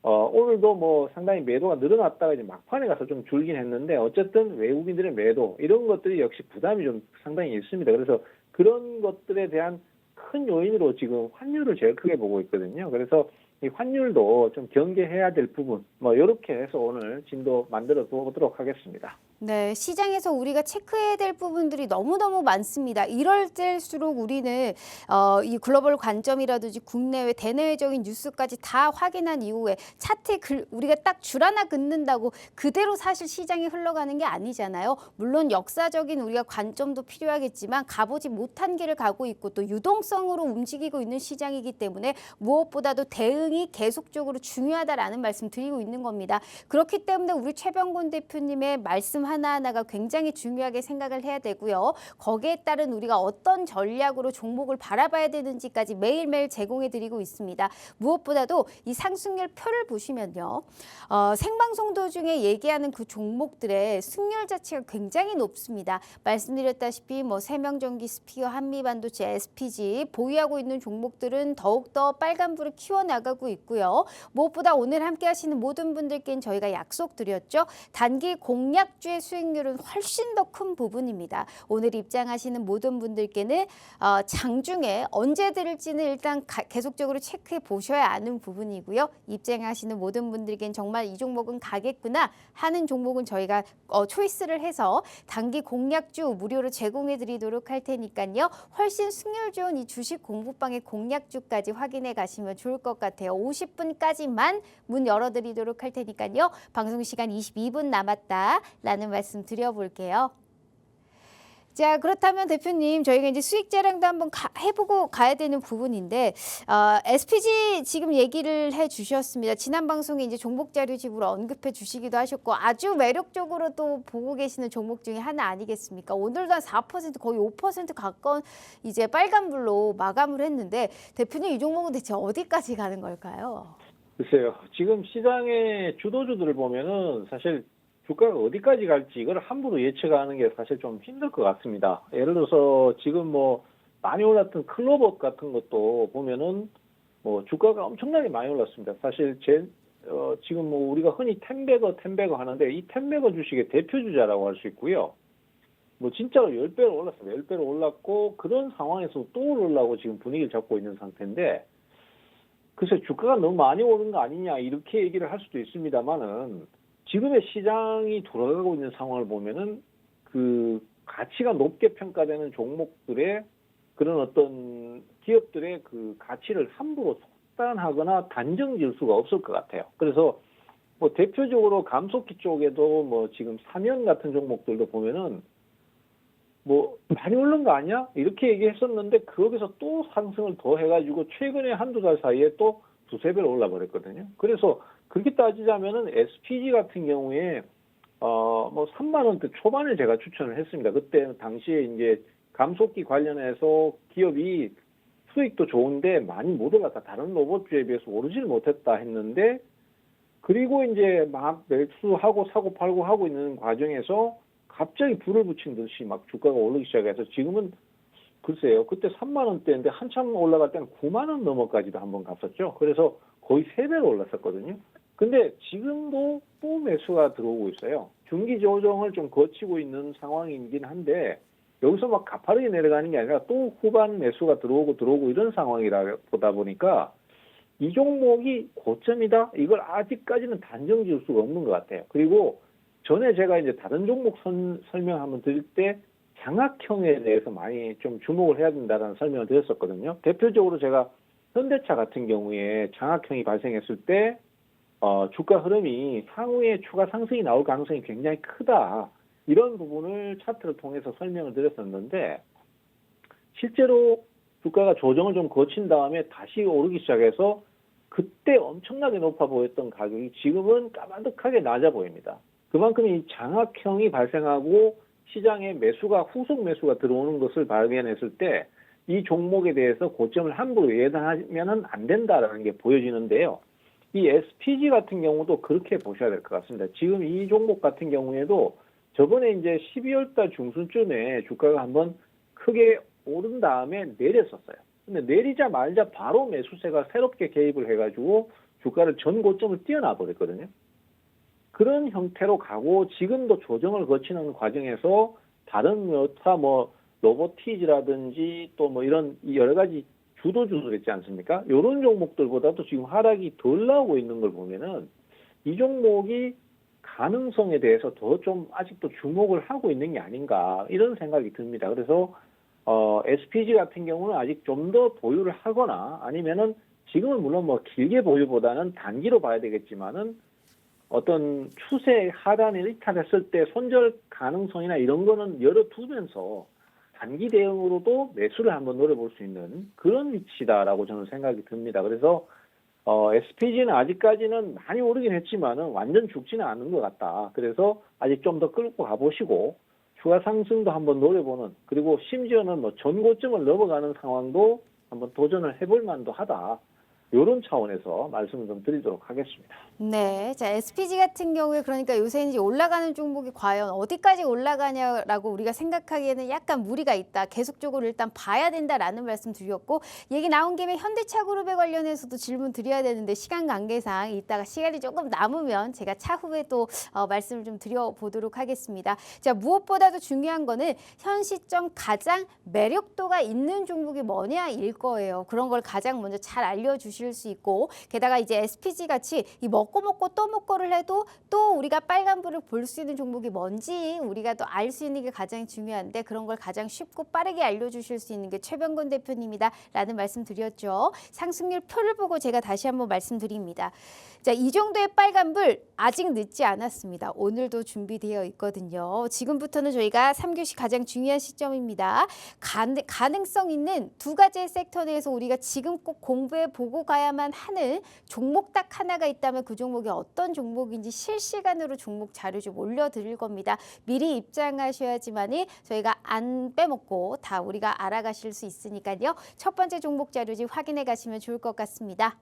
오늘도 뭐 상당히 매도가 늘어났다가 이제 막판에 가서 좀 줄긴 했는데 어쨌든 외국인들의 매도 이런 것들이 역시 부담이 좀 상당히 있습니다. 그래서 그런 것들에 대한 큰 요인으로 지금 환율을 제일 크게 보고 있거든요. 그래서 이 환율도 좀 경계해야 될 부분 뭐 이렇게 해서 오늘 진도 만들어 보도록 하겠습니다. 네, 시장에서 우리가 체크해야 될 부분들이 너무너무 많습니다. 이럴 때일수록 우리는 이 글로벌 관점이라든지 국내외, 대내외적인 뉴스까지 다 확인한 이후에 차트에 우리가 딱 줄 하나 긋는다고 그대로 사실 시장이 흘러가는 게 아니잖아요. 물론 역사적인 우리가 관점도 필요하겠지만 가보지 못한 길을 가고 있고 또 유동성으로 움직이고 있는 시장이기 때문에 무엇보다도 대응이 계속적으로 중요하다라는 말씀 드리고 있는 겁니다. 그렇기 때문에 우리 최병곤 대표님의 말씀 하나하나가 굉장히 중요하게 생각을 해야 되고요. 거기에 따른 우리가 어떤 전략으로 종목을 바라봐야 되는지까지 매일매일 제공해드리고 있습니다. 무엇보다도 이 상승률 표를 보시면요. 생방송 도중에 얘기하는 그 종목들의 승률 자체가 굉장히 높습니다. 말씀드렸다시피 뭐 세명전기, 스피어, 한미반도체, SPG 보유하고 있는 종목들은 더욱더 빨간불을 키워나가고 있고요. 무엇보다 오늘 함께 하시는 모든 분들께는 저희가 약속드렸죠. 단기 공략주의 수익률은 훨씬 더 큰 부분입니다. 오늘 입장하시는 모든 분들께는 장중에 언제 들을지는 일단 계속적으로 체크해 보셔야 아는 부분이고요. 입장하시는 모든 분들께는 정말 이 종목은 가겠구나 하는 종목은 저희가 초이스를 해서 단기 공략주 무료로 제공해 드리도록 할 테니까요. 훨씬 승률 좋은 이 주식 공부방의 공략주까지 확인해 가시면 좋을 것 같아요. 50분까지만 문 열어드리도록 할 테니까요. 방송 시간 22분 남았다라는 말씀 드려볼게요. 자, 그렇다면 대표님 저희가 이제 수익 자랑도 한번 해보고 가야 되는 부분인데 SPG 지금 얘기를 해주셨습니다. 지난 방송에 이제 종목 자료집으로 언급해 주시기도 하셨고 아주 매력적으로 또 보고 계시는 종목 중에 하나 아니겠습니까? 오늘도 한 4% 거의 5% 가까운 이제 빨간불로 마감을 했는데 대표님 이 종목은 대체 어디까지 가는 걸까요? 글쎄요. 지금 시장의 주도주들을 보면은 사실 주가가 어디까지 갈지 이걸 함부로 예측하는 게 사실 좀 힘들 것 같습니다. 예를 들어서 지금 뭐 많이 올랐던 클로버 같은 것도 보면은 뭐 주가가 엄청나게 많이 올랐습니다. 사실 지금 뭐 우리가 흔히 텐베거 하는데 이 텐베거 주식의 대표 주자라고 할 수 있고요. 뭐 진짜로 10배로 올랐어요. 10배로 올랐고 그런 상황에서 또 오르려고 지금 분위기를 잡고 있는 상태인데 글쎄 주가가 너무 많이 오른 거 아니냐 이렇게 얘기를 할 수도 있습니다만은 지금의 시장이 돌아가고 있는 상황을 보면은 그 가치가 높게 평가되는 종목들의 그런 어떤 기업들의 그 가치를 함부로 속단하거나 단정 지을 수가 없을 것 같아요. 그래서 뭐 대표적으로 감속기 쪽에도 뭐 지금 삼연 같은 종목들도 보면은 뭐 많이 오른 거 아니야? 이렇게 얘기했었는데 거기서 또 상승을 더 해가지고 최근에 한두 달 사이에 또 두세 배로 올라버렸거든요. 그래서 그렇게 따지자면은 SPG 같은 경우에 뭐 3만 원대 초반에 제가 추천을 했습니다. 그때 당시에 이제 감속기 관련해서 기업이 수익도 좋은데 많이 못 올랐다. 다른 로봇주에 비해서 오르질 못했다 했는데 그리고 이제 막 매수하고 사고 팔고 하고 있는 과정에서 갑자기 불을 붙인 듯이 막 주가가 오르기 시작해서 지금은 글쎄요. 그때 3만 원대인데 한참 올라갈 때는 9만 원 넘어까지도 한번 갔었죠. 그래서 거의 3배로 올랐었거든요. 근데 지금도 또 매수가 들어오고 있어요. 중기 조정을 좀 거치고 있는 상황이긴 한데 여기서 막 가파르게 내려가는 게 아니라 또 후반 매수가 들어오고 이런 상황이라 보다 보니까 이 종목이 고점이다? 이걸 아직까지는 단정 지을 수가 없는 것 같아요. 그리고 전에 제가 이제 다른 종목 설명 한번 드릴 때 장악형에 대해서 많이 좀 주목을 해야 된다는 설명을 드렸었거든요. 대표적으로 제가 현대차 같은 경우에 장악형이 발생했을 때 주가 흐름이 향후에 추가 상승이 나올 가능성이 굉장히 크다. 이런 부분을 차트를 통해서 설명을 드렸었는데 실제로 주가가 조정을 좀 거친 다음에 다시 오르기 시작해서 그때 엄청나게 높아 보였던 가격이 지금은 까마득하게 낮아 보입니다. 그만큼 이 장악형이 발생하고 시장에 매수가 후속 매수가 들어오는 것을 발견했을 때 이 종목에 대해서 고점을 함부로 예단하면 안 된다라는 게 보여지는데요. 이 SPG 같은 경우도 그렇게 보셔야 될 것 같습니다. 지금 이 종목 같은 경우에도 저번에 이제 12월 달 중순쯤에 주가가 한번 크게 오른 다음에 내렸었어요. 근데 내리자마자 바로 매수세가 새롭게 개입을 해가지고 주가를 전 고점을 뛰어나 버렸거든요. 그런 형태로 가고 지금도 조정을 거치는 과정에서 다른 여타 뭐 로보티즈라든지 또 뭐 이런 여러 가지 주도주들 있지 않습니까? 이런 종목들보다도 지금 하락이 덜 나오고 있는 걸 보면은 이 종목이 가능성에 대해서 더 좀 아직도 주목을 하고 있는 게 아닌가 이런 생각이 듭니다. 그래서 SPG 같은 경우는 아직 좀 더 보유를 하거나 아니면은 지금은 물론 뭐 길게 보유보다는 단기로 봐야 되겠지만은 어떤 추세 하단에 일탈했을 때 손절 가능성이나 이런 거는 열어두면서 단기 대응으로도 매수를 한번 노려볼 수 있는 그런 위치다라고 저는 생각이 듭니다. 그래서 SPG는 아직까지는 많이 오르긴 했지만은 완전 죽지는 않은 것 같다. 그래서 아직 좀 더 끌고 가보시고 추가 상승도 한번 노려보는 그리고 심지어는 뭐 전고점을 넘어가는 상황도 한번 도전을 해볼 만도 하다. 이런 차원에서 말씀을 좀 드리도록 하겠습니다. 네, 자 SPG 같은 경우에 그러니까 요새 이제 올라가는 종목이 과연 어디까지 올라가냐라고 우리가 생각하기에는 약간 무리가 있다. 계속적으로 일단 봐야 된다라는 말씀 드렸고 얘기 나온 김에 현대차그룹에 관련해서도 질문 드려야 되는데 시간 관계상 이따가 시간이 조금 남으면 제가 차후에 또 말씀을 좀 드려보도록 하겠습니다. 자 무엇보다도 중요한 거는 현 시점 가장 매력도가 있는 종목이 뭐냐일 거예요. 그런 걸 가장 먼저 잘 알려주실 수 있고 게다가 이제 SPG 같이 이 먹고 또 먹고를 해도 또 우리가 빨간불을 볼 수 있는 종목이 뭔지 우리가 또 알 수 있는 게 가장 중요한데 그런 걸 가장 쉽고 빠르게 알려주실 수 있는 게 최병건 대표님이다 라는 말씀 드렸죠. 상승률 표를 보고 제가 다시 한번 말씀드립니다. 자, 이 정도의 빨간불 아직 늦지 않았습니다. 오늘도 준비되어 있거든요. 지금부터는 저희가 3교시 가장 중요한 시점입니다. 가능성 있는 두 가지의 섹터 내에서 우리가 지금 꼭 공부해 보고 가야만 하는 종목 딱 하나가 있다면 그 종목이 어떤 종목인지 실시간으로 종목 자료 좀 올려드릴 겁니다. 미리 입장하셔야지만이 저희가 안 빼먹고 다 우리가 알아가실 수 있으니까요. 첫 번째 종목 자료지 확인해 가시면 좋을 것 같습니다.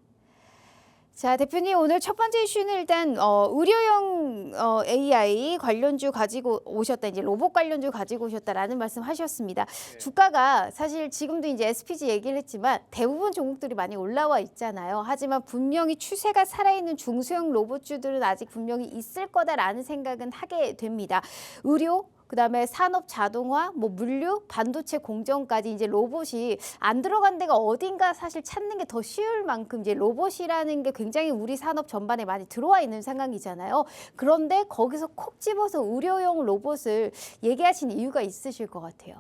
자, 대표님 오늘 첫 번째 이슈는 일단 의료용 AI 관련주 가지고 오셨다. 이제 로봇 관련주 가지고 오셨다라는 말씀하셨습니다. 네. 주가가 사실 지금도 이제 SPG 얘기를 했지만 대부분 종목들이 많이 올라와 있잖아요. 하지만 분명히 추세가 살아있는 중소형 로봇주들은 아직 분명히 있을 거다라는 생각은 하게 됩니다. 의료 그다음에 산업 자동화, 뭐 물류, 반도체 공정까지 이제 로봇이 안 들어간 데가 어딘가 사실 찾는 게 더 쉬울 만큼 이제 로봇이라는 게 굉장히 우리 산업 전반에 많이 들어와 있는 상황이잖아요. 그런데 거기서 콕 집어서 의료용 로봇을 얘기하신 이유가 있으실 것 같아요.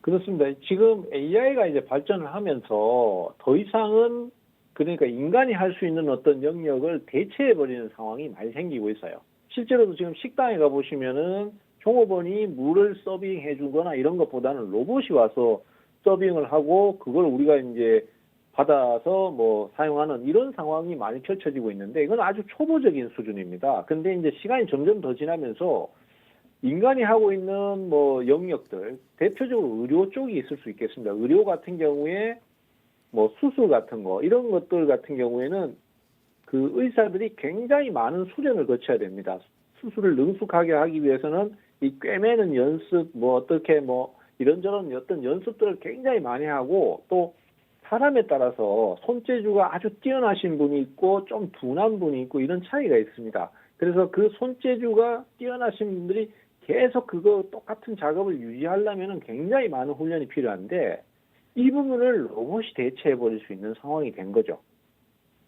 그렇습니다. 지금 AI가 이제 발전을 하면서 더 이상은 그러니까 인간이 할 수 있는 어떤 영역을 대체해버리는 상황이 많이 생기고 있어요. 실제로도 지금 식당에 가보시면은 종업원이 물을 서빙해 주거나 이런 것보다는 로봇이 와서 서빙을 하고 그걸 우리가 이제 받아서 뭐 사용하는 이런 상황이 많이 펼쳐지고 있는데 이건 아주 초보적인 수준입니다. 근데 이제 시간이 점점 더 지나면서 인간이 하고 있는 뭐 영역들, 대표적으로 의료 쪽이 있을 수 있겠습니다. 의료 같은 경우에 뭐 수술 같은 거, 이런 것들 같은 경우에는 그 의사들이 굉장히 많은 수련을 거쳐야 됩니다. 수술을 능숙하게 하기 위해서는 이 꿰매는 연습, 뭐 어떻게 뭐 이런저런 어떤 연습들을 굉장히 많이 하고 또 사람에 따라서 손재주가 아주 뛰어나신 분이 있고 좀 둔한 분이 있고 이런 차이가 있습니다. 그래서 그 손재주가 뛰어나신 분들이 계속 그거 똑같은 작업을 유지하려면 굉장히 많은 훈련이 필요한데 이 부분을 로봇이 대체해버릴 수 있는 상황이 된 거죠.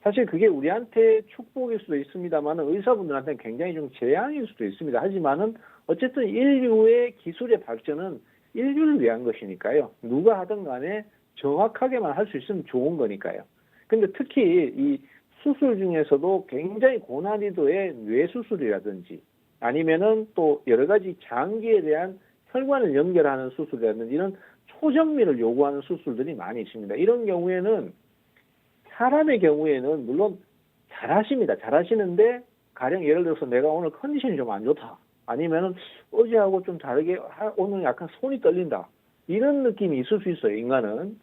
사실 그게 우리한테 축복일 수도 있습니다만 의사분들한테는 굉장히 좀 재앙일 수도 있습니다. 하지만은 어쨌든 인류의 기술의 발전은 인류를 위한 것이니까요. 누가 하든 간에 정확하게만 할 수 있으면 좋은 거니까요. 근데 특히 이 수술 중에서도 굉장히 고난이도의 뇌수술이라든지 아니면은 또 여러 가지 장기에 대한 혈관을 연결하는 수술이라든지 이런 초정밀을 요구하는 수술들이 많이 있습니다. 이런 경우에는 사람의 경우에는 물론 잘하십니다. 잘하시는데 가령 예를 들어서 내가 오늘 컨디션이 좀 안 좋다. 아니면은 어제하고 좀 다르게 오늘 약간 손이 떨린다. 이런 느낌이 있을 수 있어요. 인간은.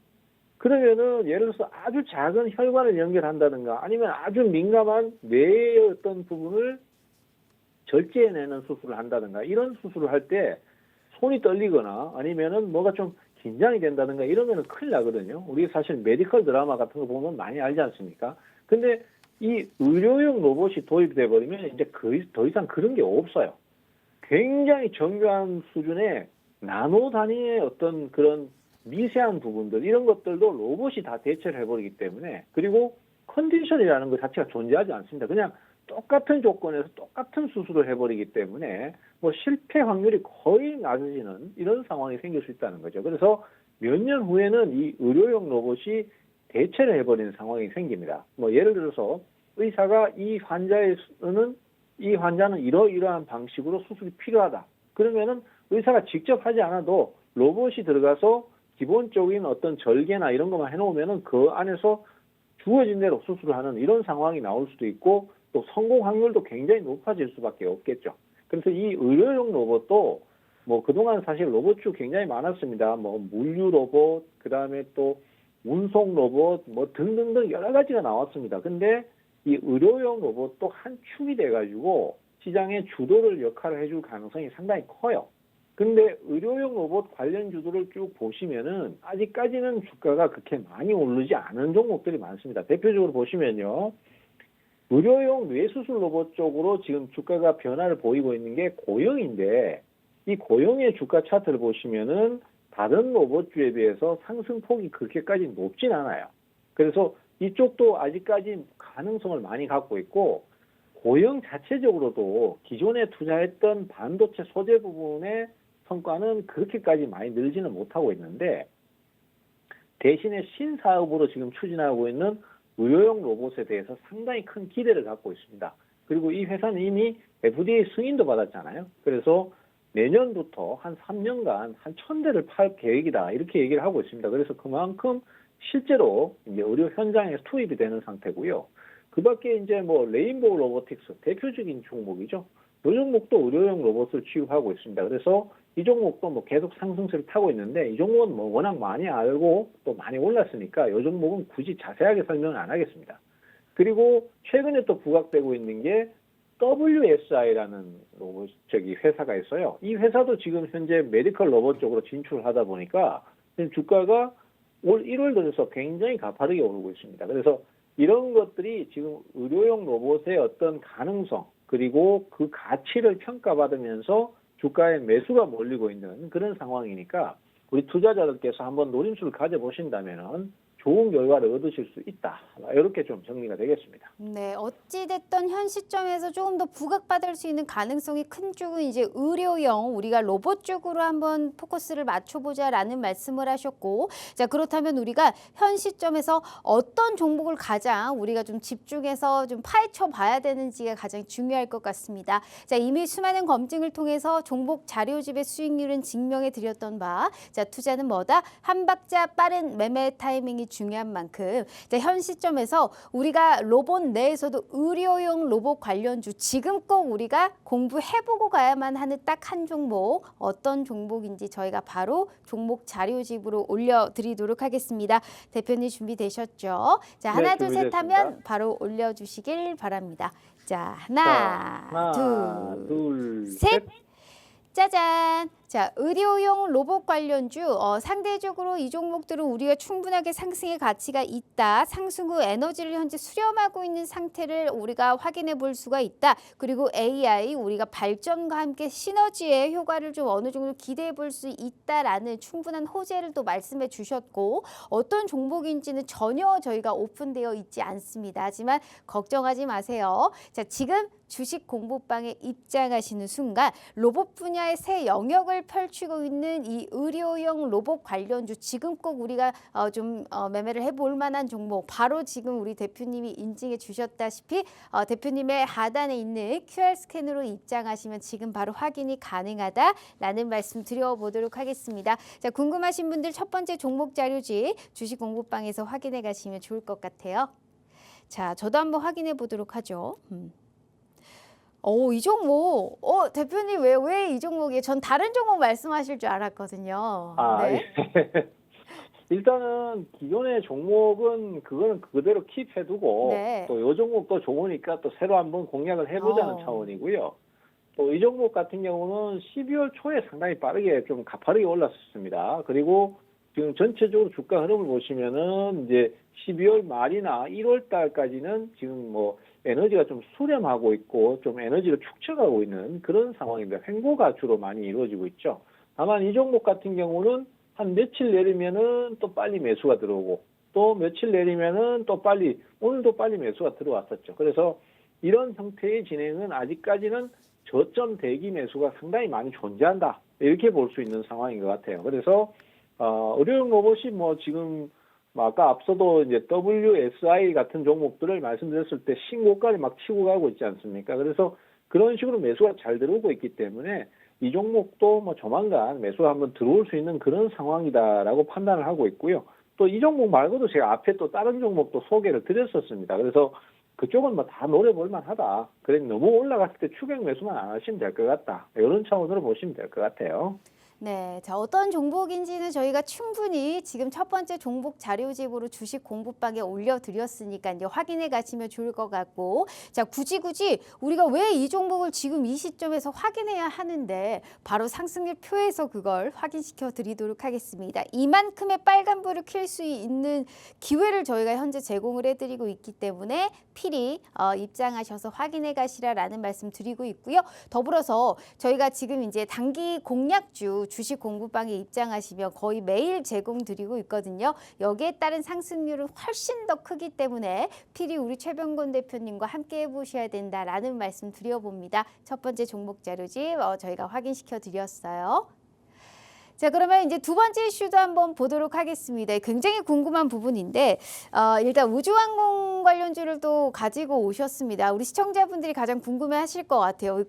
그러면은 예를 들어서 아주 작은 혈관을 연결한다든가 아니면 아주 민감한 뇌의 어떤 부분을 절제해내는 수술을 한다든가 이런 수술을 할 때 손이 떨리거나 아니면은 뭐가 좀 긴장이 된다든가 이러면은 큰일 나거든요. 우리 사실 메디컬 드라마 같은 거 보면 많이 알지 않습니까? 근데 이 의료용 로봇이 도입돼 버리면 이제 거의 더 이상 그런 게 없어요. 굉장히 정교한 수준의 나노 단위의 어떤 그런 미세한 부분들 이런 것들도 로봇이 다 대체를 해버리기 때문에 그리고 컨디션이라는 것 자체가 존재하지 않습니다. 그냥 똑같은 조건에서 똑같은 수술을 해버리기 때문에 뭐 실패 확률이 거의 낮아지는 이런 상황이 생길 수 있다는 거죠. 그래서 몇 년 후에는 이 의료용 로봇이 대체를 해버리는 상황이 생깁니다. 뭐 예를 들어서 의사가 이 환자는 이러이러한 방식으로 수술이 필요하다. 그러면은 의사가 직접 하지 않아도 로봇이 들어가서 기본적인 어떤 절개나 이런 것만 해놓으면은 그 안에서 주어진 대로 수술을 하는 이런 상황이 나올 수도 있고 또 성공 확률도 굉장히 높아질 수밖에 없겠죠. 그래서 이 의료용 로봇도 뭐 그동안 사실 로봇주 굉장히 많았습니다. 뭐 물류 로봇, 그 다음에 또 운송 로봇, 뭐 등등등 여러 가지가 나왔습니다. 근데 이 의료용 로봇도 한 축이 돼가지고 시장의 주도를 역할을 해줄 가능성이 상당히 커요. 근데 의료용 로봇 관련 주도를 쭉 보시면은 아직까지는 주가가 그렇게 많이 오르지 않은 종목들이 많습니다. 대표적으로 보시면요. 의료용 뇌수술 로봇 쪽으로 지금 주가가 변화를 보이고 있는 게 고영인데 이 고영의 주가 차트를 보시면은 다른 로봇주에 비해서 상승폭이 그렇게까지 높진 않아요. 그래서 이쪽도 아직까지 가능성을 많이 갖고 있고 고영 자체적으로도 기존에 투자했던 반도체 소재 부분의 성과는 그렇게까지 많이 늘지는 못하고 있는데 대신에 신사업으로 지금 추진하고 있는 의료용 로봇에 대해서 상당히 큰 기대를 갖고 있습니다. 그리고 이 회사는 이미 FDA 승인도 받았잖아요. 그래서 내년부터 한 3년간 한 1000대를 팔 계획이다. 이렇게 얘기를 하고 있습니다. 그래서 그만큼 실제로 이제 의료 현장에서 투입이 되는 상태고요. 그 밖에 이제 뭐 레인보우 로보틱스 대표적인 종목이죠. 이 종목도 의료용 로봇을 취급하고 있습니다. 그래서 이 종목도 뭐 계속 상승세를 타고 있는데 이 종목은 뭐 워낙 많이 알고 또 많이 올랐으니까 이 종목은 굳이 자세하게 설명을 안 하겠습니다. 그리고 최근에 또 부각되고 있는 게 WSI라는 회사가 있어요. 이 회사도 지금 현재 메디컬 로봇 쪽으로 진출하다 보니까 지금 주가가 올 1월 들어서 굉장히 가파르게 오르고 있습니다. 그래서 이런 것들이 지금 의료용 로봇의 어떤 가능성 그리고 그 가치를 평가받으면서 주가에 매수가 몰리고 있는 그런 상황이니까 우리 투자자들께서 한번 노림수를 가져보신다면은 좋은 결과를 얻으실 수 있다. 이렇게 좀 정리가 되겠습니다. 네, 어찌됐든 현 시점에서 조금 더 부각받을 수 있는 가능성이 큰 쪽은 이제 의료용, 우리가 로봇 쪽으로 한번 포커스를 맞춰보자라는 말씀을 하셨고, 자, 그렇다면 우리가 현 시점에서 어떤 종목을 가장 우리가 좀 집중해서 좀 파헤쳐 봐야 되는지가 가장 중요할 것 같습니다. 자, 이미 수많은 검증을 통해서 종목 자료집의 수익률은 증명해 드렸던 바, 자, 투자는 뭐다? 한 박자 빠른 매매 타이밍이 중요한 만큼, 자, 현 시점에서 우리가 로봇 내에서도 의료용 로봇 관련주 지금 꼭 우리가 공부해보고 가야만 하는 딱 한 종목, 어떤 종목인지 저희가 바로 종목 자료집으로 올려드리도록 하겠습니다. 대표님 준비되셨죠? 자, 하나, 네, 둘, 셋 준비됐습니다. 하면 바로 올려주시길 바랍니다. 자, 하나, 둘, 셋. 짜잔! 자, 의료용 로봇 관련주 상대적으로 이 종목들은 우리가 충분하게 상승의 가치가 있다. 상승 후 에너지를 현재 수렴하고 있는 상태를 우리가 확인해 볼 수가 있다. 그리고 AI 우리가 발전과 함께 시너지의 효과를 좀 어느 정도 기대해 볼 수 있다라는 충분한 호재를 또 말씀해 주셨고, 어떤 종목인지는 전혀 저희가 오픈되어 있지 않습니다. 하지만 걱정하지 마세요. 자, 지금 주식 공부방에 입장하시는 순간 로봇 분야의 새 영역을 펼치고 있는 이 의료용 로봇 관련주, 지금 꼭 우리가 매매를 해볼 만한 종목, 바로 지금 우리 대표님이 인증해 주셨다시피 대표님의 하단에 있는 QR 스캔으로 입장하시면 지금 바로 확인이 가능하다라는 말씀 드려보도록 하겠습니다. 자, 궁금하신 분들 첫 번째 종목 자료지 주식 공부방에서 확인해 가시면 좋을 것 같아요. 자, 저도 한번 확인해 보도록 하죠. 이 종목, 대표님 왜 이 종목이에요? 전 다른 종목 말씀하실 줄 알았거든요. 네. 예. 일단은 기존의 종목은 그거는 그대로 킵해두고 네. 또 이 종목도 좋으니까 또 새로 한번 공략을 해보자는 차원이고요. 또 이 종목 같은 경우는 12월 초에 상당히 빠르게 좀 가파르게 올랐었습니다. 그리고 지금 전체적으로 주가 흐름을 보시면은 이제 12월 말이나 1월 달까지는 지금 뭐 에너지가 좀 수렴하고 있고 좀 에너지를 축적하고 있는 그런 상황입니다. 횡보가 주로 많이 이루어지고 있죠. 다만 이 종목 같은 경우는 한 며칠 내리면은 또 빨리 매수가 들어오고 또 며칠 내리면은 또 빨리, 오늘도 빨리 매수가 들어왔었죠. 그래서 이런 형태의 진행은 아직까지는 저점 대기 매수가 상당히 많이 존재한다, 이렇게 볼 수 있는 상황인 것 같아요. 그래서 의료용 로봇이 뭐 지금 아까 앞서도 이제 WSI 같은 종목들을 말씀드렸을 때 신고가를 막 치고 가고 있지 않습니까? 그래서 그런 식으로 매수가 잘 들어오고 있기 때문에 이 종목도 뭐 조만간 매수가 한번 들어올 수 있는 그런 상황이다라고 판단을 하고 있고요. 또 이 종목 말고도 제가 앞에 또 다른 종목도 소개를 드렸었습니다. 그래서 그쪽은 뭐 다 노려볼 만하다. 그래 너무 올라갔을 때 추격 매수만 안 하시면 될 것 같다. 이런 차원으로 보시면 될 것 같아요. 네, 자, 어떤 종목인지는 저희가 충분히 지금 첫 번째 종목 자료집으로 주식 공부방에 올려드렸으니까 이제 확인해 가시면 좋을 것 같고, 자, 굳이 우리가 왜 이 종목을 지금 이 시점에서 확인해야 하는데 바로 상승률 표에서 그걸 확인시켜 드리도록 하겠습니다. 이만큼의 빨간불을 켤 수 있는 기회를 저희가 현재 제공을 해드리고 있기 때문에 필히 입장하셔서 확인해 가시라라는 말씀 드리고 있고요. 더불어서 저희가 지금 이제 단기 공략주 주식 공부방에 입장하시면 거의 매일 제공드리고 있거든요. 여기에 따른 상승률은 훨씬 더 크기 때문에 필히 우리 최병건 대표님과 함께 해보셔야 된다라는 말씀 드려봅니다. 첫 번째 종목 자료집 저희가 확인시켜 드렸어요. 자, 그러면 이제 두 번째 이슈도 한번 보도록 하겠습니다. 굉장히 궁금한 부분인데 일단 우주항공 관련주를 또 가지고 오셨습니다. 우리 시청자분들이 가장 궁금해하실 것 같아요.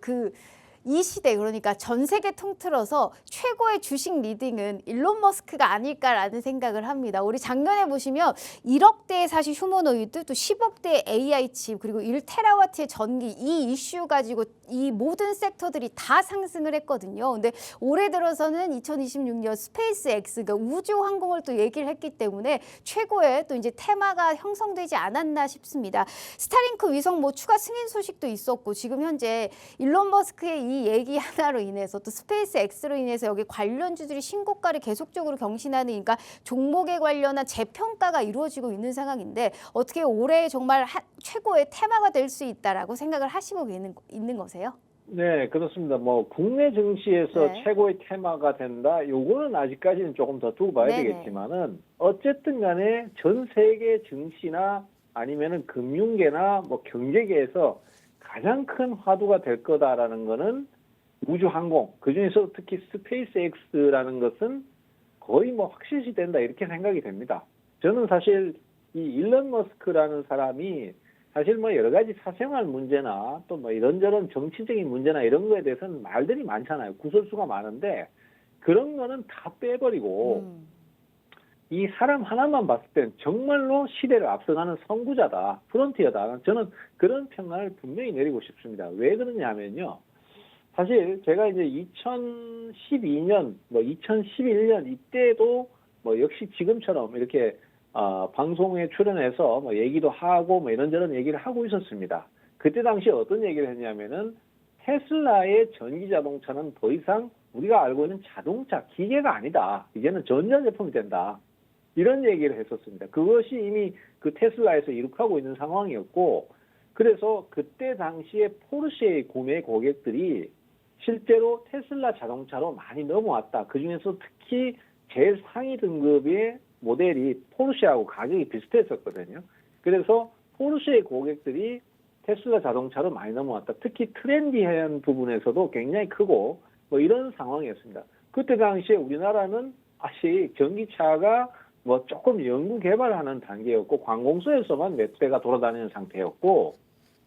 이 시대, 그러니까 전 세계 통틀어서 최고의 주식 리딩은 일론 머스크가 아닐까라는 생각을 합니다. 우리 작년에 보시면 1억대의 사실 휴머노이드, 또 10억대의 AI 칩, 그리고 1테라와트의 전기, 이 이슈 가지고 이 모든 섹터들이 다 상승을 했거든요. 근데 올해 들어서는 2026년 스페이스 X, 그러니까 우주 항공을 또 얘기를 했기 때문에 최고의 또 이제 테마가 형성되지 않았나 싶습니다. 스타링크 위성 뭐 추가 승인 소식도 있었고, 지금 현재 일론 머스크의 이 얘기 하나로 인해서 또 스페이스 X로 인해서 여기 관련주들이 신고가를 계속적으로 경신하는, 그러니까 종목에 관련한 재평가가 이루어지고 있는 상황인데, 어떻게 올해 정말 최고의 테마가 될 수 있다라고 생각을 하시고 있는 거세요? 네, 그렇습니다. 뭐 국내 증시에서 네. 최고의 테마가 된다. 요거는 아직까지는 조금 더 두고 봐야 네네. 되겠지만은 어쨌든 간에 전 세계 증시나 아니면은 금융계나 뭐 경제계에서 가장 큰 화두가 될 거다라는 거는 우주항공, 그중에서 특히 스페이스X라는 것은 거의 뭐 확실시 된다 이렇게 생각이 됩니다. 저는 사실 이 일론 머스크라는 사람이 사실 뭐 여러 가지 사생활 문제나 또 뭐 이런저런 정치적인 문제나 이런 거에 대해서는 말들이 많잖아요. 구설수가 많은데 그런 거는 다 빼버리고 음. 이 사람 하나만 봤을 땐 정말로 시대를 앞서가는 선구자다, 프론티어다. 저는 그런 평가를 분명히 내리고 싶습니다. 왜 그러냐면요. 사실 제가 이제 2012년, 뭐 2011년 이때도 뭐 역시 지금처럼 이렇게 방송에 출연해서 뭐 얘기도 하고 뭐 이런저런 얘기를 하고 있었습니다. 그때 당시에 어떤 얘기를 했냐면은 테슬라의 전기 자동차는 더 이상 우리가 알고 있는 자동차, 기계가 아니다. 이제는 전자제품이 된다. 이런 얘기를 했었습니다. 그것이 이미 그 테슬라에서 이룩하고 있는 상황이었고, 그래서 그때 당시에 포르쉐의 구매 고객들이 실제로 테슬라 자동차로 많이 넘어왔다. 그중에서 특히 제일 상위 등급의 모델이 포르쉐하고 가격이 비슷했었거든요. 그래서 포르쉐의 고객들이 테슬라 자동차로 많이 넘어왔다. 특히 트렌디한 부분에서도 굉장히 크고 뭐 이런 상황이었습니다. 그때 당시에 우리나라는 아직 전기차가 뭐 조금 연구 개발하는 단계였고 관공서에서만 몇 대가 돌아다니는 상태였고,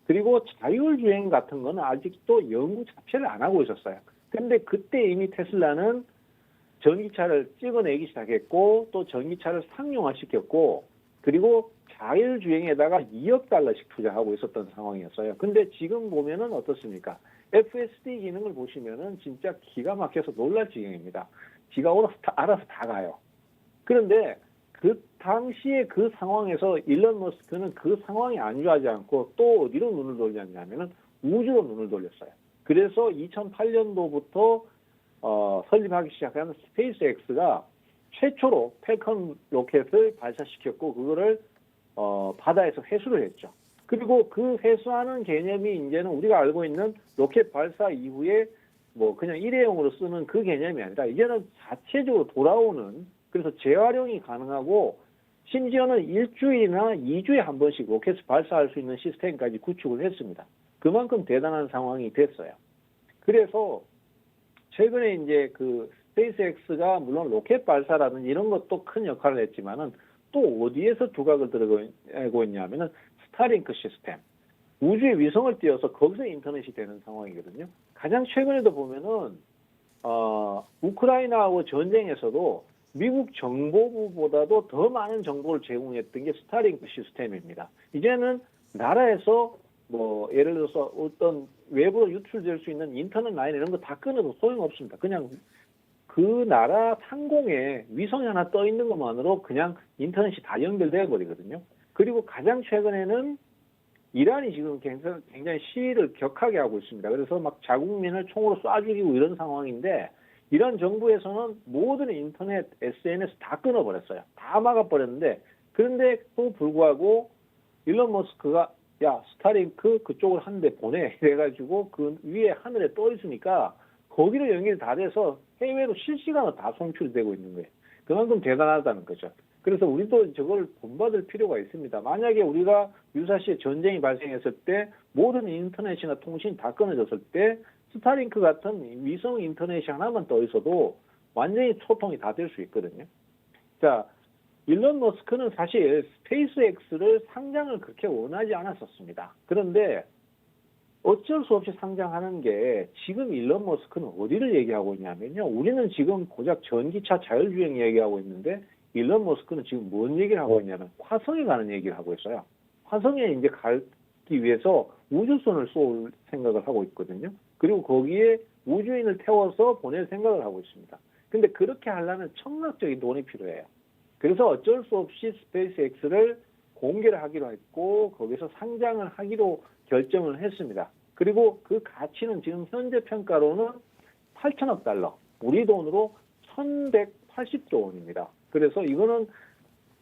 그리고 자율주행 같은 거는 아직도 연구 자체를 안 하고 있었어요. 근데 그때 이미 테슬라는 전기차를 찍어내기 시작했고 또 전기차를 상용화시켰고 그리고 자율주행에다가 2억 달러씩 투자하고 있었던 상황이었어요. 근데 지금 보면은 어떻습니까? FSD 기능을 보시면은 진짜 기가 막혀서 놀랄 지경입니다. 지가 알아서 다 가요. 그런데 그 당시에 그 상황에서 일론 머스크는 그 상황이 안주하지 않고 또 어디로 눈을 돌렸냐면은 우주로 눈을 돌렸어요. 그래서 2008년도부터 설립하기 시작한 스페이스X가 최초로 펠컨 로켓을 발사시켰고 그거를 바다에서 회수를 했죠. 그리고 그 회수하는 개념이 이제는 우리가 알고 있는 로켓 발사 이후에 뭐 그냥 일회용으로 쓰는 그 개념이 아니라 이제는 자체적으로 돌아오는, 그래서 재활용이 가능하고 심지어는 일주일이나 2주에 한 번씩 로켓을 발사할 수 있는 시스템까지 구축을 했습니다. 그만큼 대단한 상황이 됐어요. 그래서 최근에 이제 그 스페이스X가 물론 로켓 발사라든지 이런 것도 큰 역할을 했지만은 또 어디에서 두각을 드러내고 있냐면은 스타링크 시스템. 우주에 위성을 띄워서 거기서 인터넷이 되는 상황이거든요. 가장 최근에도 보면은 우크라이나하고 전쟁에서도 미국 정보부보다도 더 많은 정보를 제공했던 게 스타링크 시스템입니다. 이제는 나라에서 뭐 예를 들어서 어떤 외부로 유출될 수 있는 인터넷 라인 이런 거 다 끊어도 소용없습니다. 그냥 그 나라 상공에 위성이 하나 떠 있는 것만으로 그냥 인터넷이 다 연결되어 버리거든요. 그리고 가장 최근에는 이란이 지금 굉장히 시위를 격하게 하고 있습니다. 그래서 막 자국민을 총으로 쏴 죽이고 이런 상황인데 이란 정부에서는 모든 인터넷, SNS 다 끊어버렸어요. 다 막아버렸는데 그런데 또 불구하고 일론 머스크가 야 스타링크 그쪽을 한 대 보내 이래가지고 그 위에 하늘에 떠 있으니까 거기로 연결이 다 돼서 해외로 실시간으로 다 송출이 되고 있는 거예요. 그만큼 대단하다는 거죠. 그래서 우리도 저걸 본받을 필요가 있습니다. 만약에 우리가 유사시에 전쟁이 발생했을 때 모든 인터넷이나 통신이 다 끊어졌을 때 스타링크 같은 위성 인터넷이 하나만 떠 있어도 완전히 소통이 다 될 수 있거든요. 자, 일론 머스크는 사실 스페이스X를 상장을 그렇게 원하지 않았었습니다. 그런데 어쩔 수 없이 상장하는 게 지금 일론 머스크는 어디를 얘기하고 있냐면요. 우리는 지금 고작 전기차 자율주행 얘기하고 있는데 일론 머스크는 지금 뭔 얘기를 하고 있냐면 화성에 가는 얘기를 하고 있어요. 화성에 이제 가기 위해서 우주선을 쏠 생각을 하고 있거든요. 그리고 거기에 우주인을 태워서 보낼 생각을 하고 있습니다. 근데 그렇게 하려면 천문학적인 돈이 필요해요. 그래서 어쩔 수 없이 스페이스X를 공개를 하기로 했고 거기서 상장을 하기로 결정을 했습니다. 그리고 그 가치는 지금 현재 평가로는 8천억 달러, 우리 돈으로 1180조 원입니다. 그래서 이거는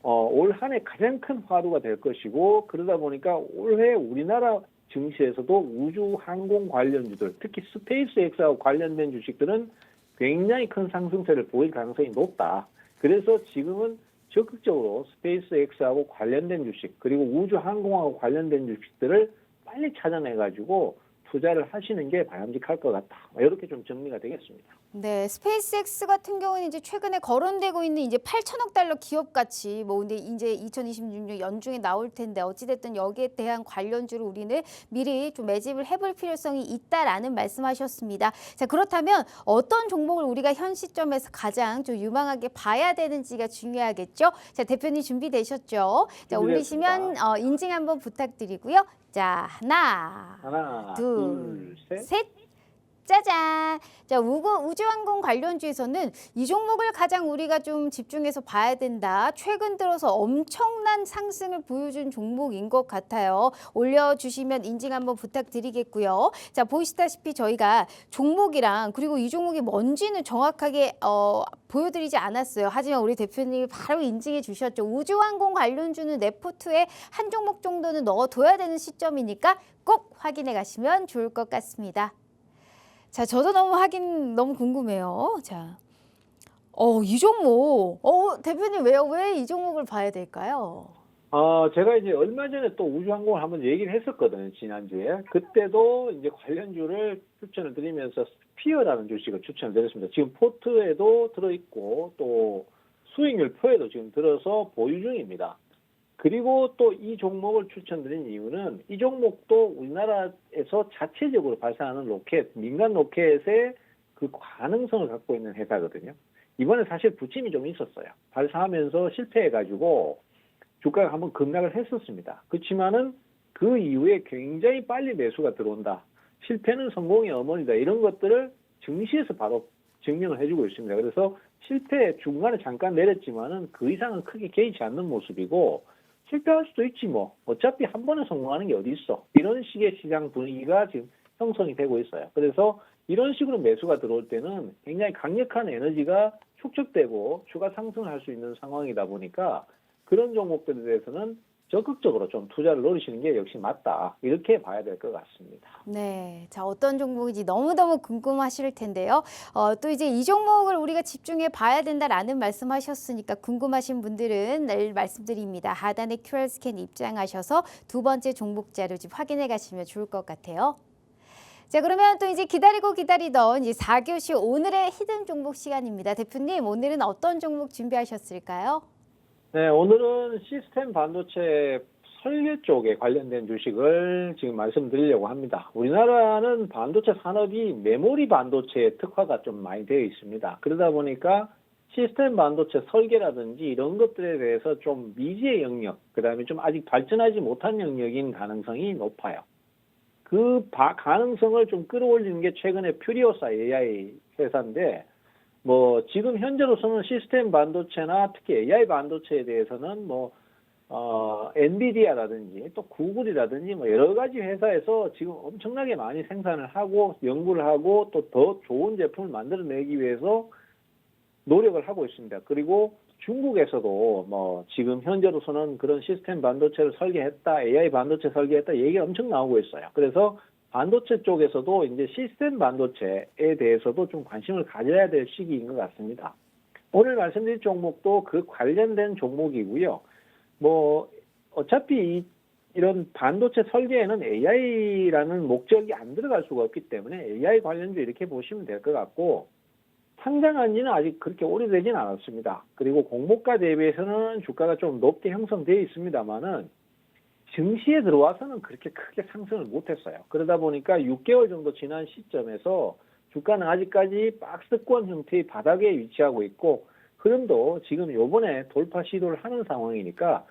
올 한 해 가장 큰 화두가 될 것이고 그러다 보니까 올해 우리나라 증시에서도 우주 항공 관련주들, 특히 스페이스X하고 관련된 주식들은 굉장히 큰 상승세를 보일 가능성이 높다. 그래서 지금은 적극적으로 스페이스X하고 관련된 주식, 그리고 우주 항공하고 관련된 주식들을 빨리 찾아내가지고 투자를 하시는 게 바람직할 것 같다. 이렇게 좀 정리가 되겠습니다. 네, 스페이스X 같은 경우는 이제 최근에 거론되고 있는 이제 8천억 달러 기업 가치 뭐 근데 이제 2026년 연중에 나올 텐데 어찌됐든 여기에 대한 관련주를 우리는 미리 좀 매집을 해볼 필요성이 있다라는 말씀하셨습니다. 자, 그렇다면 어떤 종목을 우리가 현 시점에서 가장 좀 유망하게 봐야 되는지가 중요하겠죠? 자, 대표님 준비되셨죠? 자, 올리시면 인증 한번 부탁드리고요. 자, 하나, 둘, 셋. 셋. 짜잔! 자, 우주항공 관련주에서는 이 종목을 가장 우리가 좀 집중해서 봐야 된다. 최근 들어서 엄청난 상승을 보여준 종목인 것 같아요. 올려주시면 인증 한번 부탁드리겠고요. 자, 보시다시피 저희가 종목이랑 그리고 이 종목이 뭔지는 정확하게 보여드리지 않았어요. 하지만 우리 대표님이 바로 인증해 주셨죠. 우주항공 관련주는 레포트에 한 종목 정도는 넣어둬야 되는 시점이니까 꼭 확인해 가시면 좋을 것 같습니다. 자, 저도 너무 궁금해요. 자, 이 종목, 대표님 왜 이 종목을 봐야 될까요? 제가 이제 얼마 전에 또 우주항공을 한번 얘기를 했었거든요, 지난주에. 그때도 이제 관련주를 추천을 드리면서 스피어라는 주식을 추천을 드렸습니다. 지금 포트에도 들어있고 또 수익률 표에도 지금 들어서 보유 중입니다. 그리고 또 이 종목을 추천드린 이유는 이 종목도 우리나라에서 자체적으로 발사하는 로켓, 민간 로켓의 그 가능성을 갖고 있는 회사거든요. 이번에 사실 부침이 좀 있었어요. 발사하면서 실패해가지고 주가가 한번 급락을 했었습니다. 그렇지만은 그 이후에 굉장히 빨리 매수가 들어온다. 실패는 성공의 어머니다. 이런 것들을 증시에서 바로 증명을 해주고 있습니다. 그래서 실패 중간에 잠깐 내렸지만은 그 이상은 크게 개의치 않는 모습이고 실패할 수도 있지 뭐. 어차피 한 번에 성공하는 게 어디 있어. 이런 식의 시장 분위기가 지금 형성이 되고 있어요. 그래서 이런 식으로 매수가 들어올 때는 굉장히 강력한 에너지가 축적되고 추가 상승을 할 수 있는 상황이다 보니까 그런 종목들에 대해서는 적극적으로 좀 투자를 노리시는 게 역시 맞다. 이렇게 봐야 될 것 같습니다. 네, 자, 어떤 종목인지 너무너무 궁금하실 텐데요. 또 이제 이 종목을 우리가 집중해 봐야 된다라는 말씀하셨으니까 궁금하신 분들은 늘 말씀드립니다. 하단에 QR 스캔 입장하셔서 두 번째 종목 자료집 확인해 가시면 좋을 것 같아요. 자, 그러면 또 이제 기다리던 이제 4교시 오늘의 히든 종목 시간입니다. 대표님, 오늘은 어떤 종목 준비하셨을까요? 네, 오늘은 시스템 반도체 설계 쪽에 관련된 주식을 지금 말씀드리려고 합니다. 우리나라는 반도체 산업이 메모리 반도체에 특화가 좀 많이 되어 있습니다. 그러다 보니까 시스템 반도체 설계라든지 이런 것들에 대해서 좀 미지의 영역, 그다음에 좀 아직 발전하지 못한 영역인 가능성이 높아요. 그 가능성을 좀 끌어올리는 게 최근에 퓨리오사 AI 회사인데 뭐 지금 현재로서는 시스템 반도체나 특히 AI 반도체에 대해서는 뭐 엔비디아라든지 또 구글이라든지 뭐 여러 가지 회사에서 지금 엄청나게 많이 생산을 하고 연구를 하고 또 더 좋은 제품을 만들어내기 위해서 노력을 하고 있습니다. 그리고 중국에서도 뭐 지금 현재로서는 그런 시스템 반도체를 설계했다, AI 반도체 설계했다 얘기가 엄청 나오고 있어요. 그래서 반도체 쪽에서도 이제 시스템 반도체에 대해서도 좀 관심을 가져야 될 시기인 것 같습니다. 오늘 말씀드릴 종목도 그 관련된 종목이고요. 뭐 어차피 이런 반도체 설계에는 AI라는 목적이 안 들어갈 수가 없기 때문에 AI 관련주 이렇게 보시면 될 것 같고 상장한 지는 아직 그렇게 오래되진 않았습니다. 그리고 공모가 대비해서는 주가가 좀 높게 형성되어 있습니다만은 증시에 들어와서는 그렇게 크게 상승을 못했어요. 그러다 보니까 6개월 정도 지난 시점에서 주가는 아직까지 박스권 형태의 바닥에 위치하고 있고 흐름도 지금 요번에 돌파 시도를 하는 상황이니까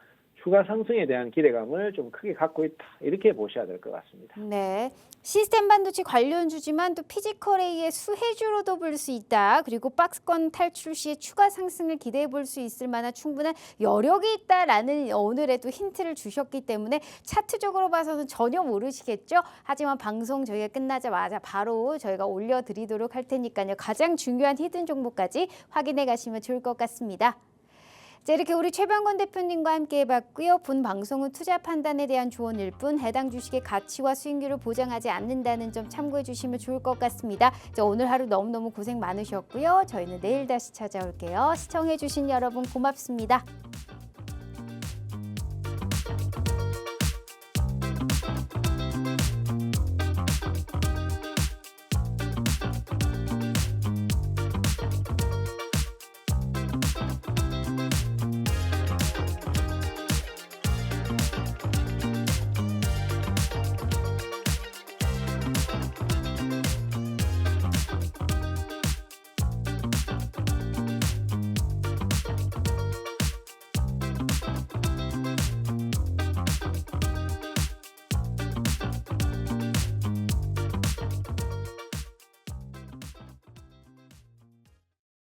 추가 상승에 대한 기대감을 좀 크게 갖고 있다. 이렇게 보셔야 될 것 같습니다. 네, 시스템 반도체 관련주지만 또 피지컬 A의 수혜주로도 볼 수 있다. 그리고 박스권 탈출 시에 추가 상승을 기대해 볼 수 있을 만한 충분한 여력이 있다라는 오늘의 또 힌트를 주셨기 때문에 차트적으로 봐서는 전혀 모르시겠죠. 하지만 방송 저희가 끝나자마자 바로 저희가 올려드리도록 할 테니까요. 가장 중요한 히든 종목까지 확인해 가시면 좋을 것 같습니다. 자, 이렇게 우리 최병건 대표님과 함께 해봤고요. 본 방송은 투자 판단에 대한 조언일 뿐 해당 주식의 가치와 수익률을 보장하지 않는다는 점 참고해 주시면 좋을 것 같습니다. 자, 오늘 하루 너무너무 고생 많으셨고요. 저희는 내일 다시 찾아올게요. 시청해 주신 여러분 고맙습니다.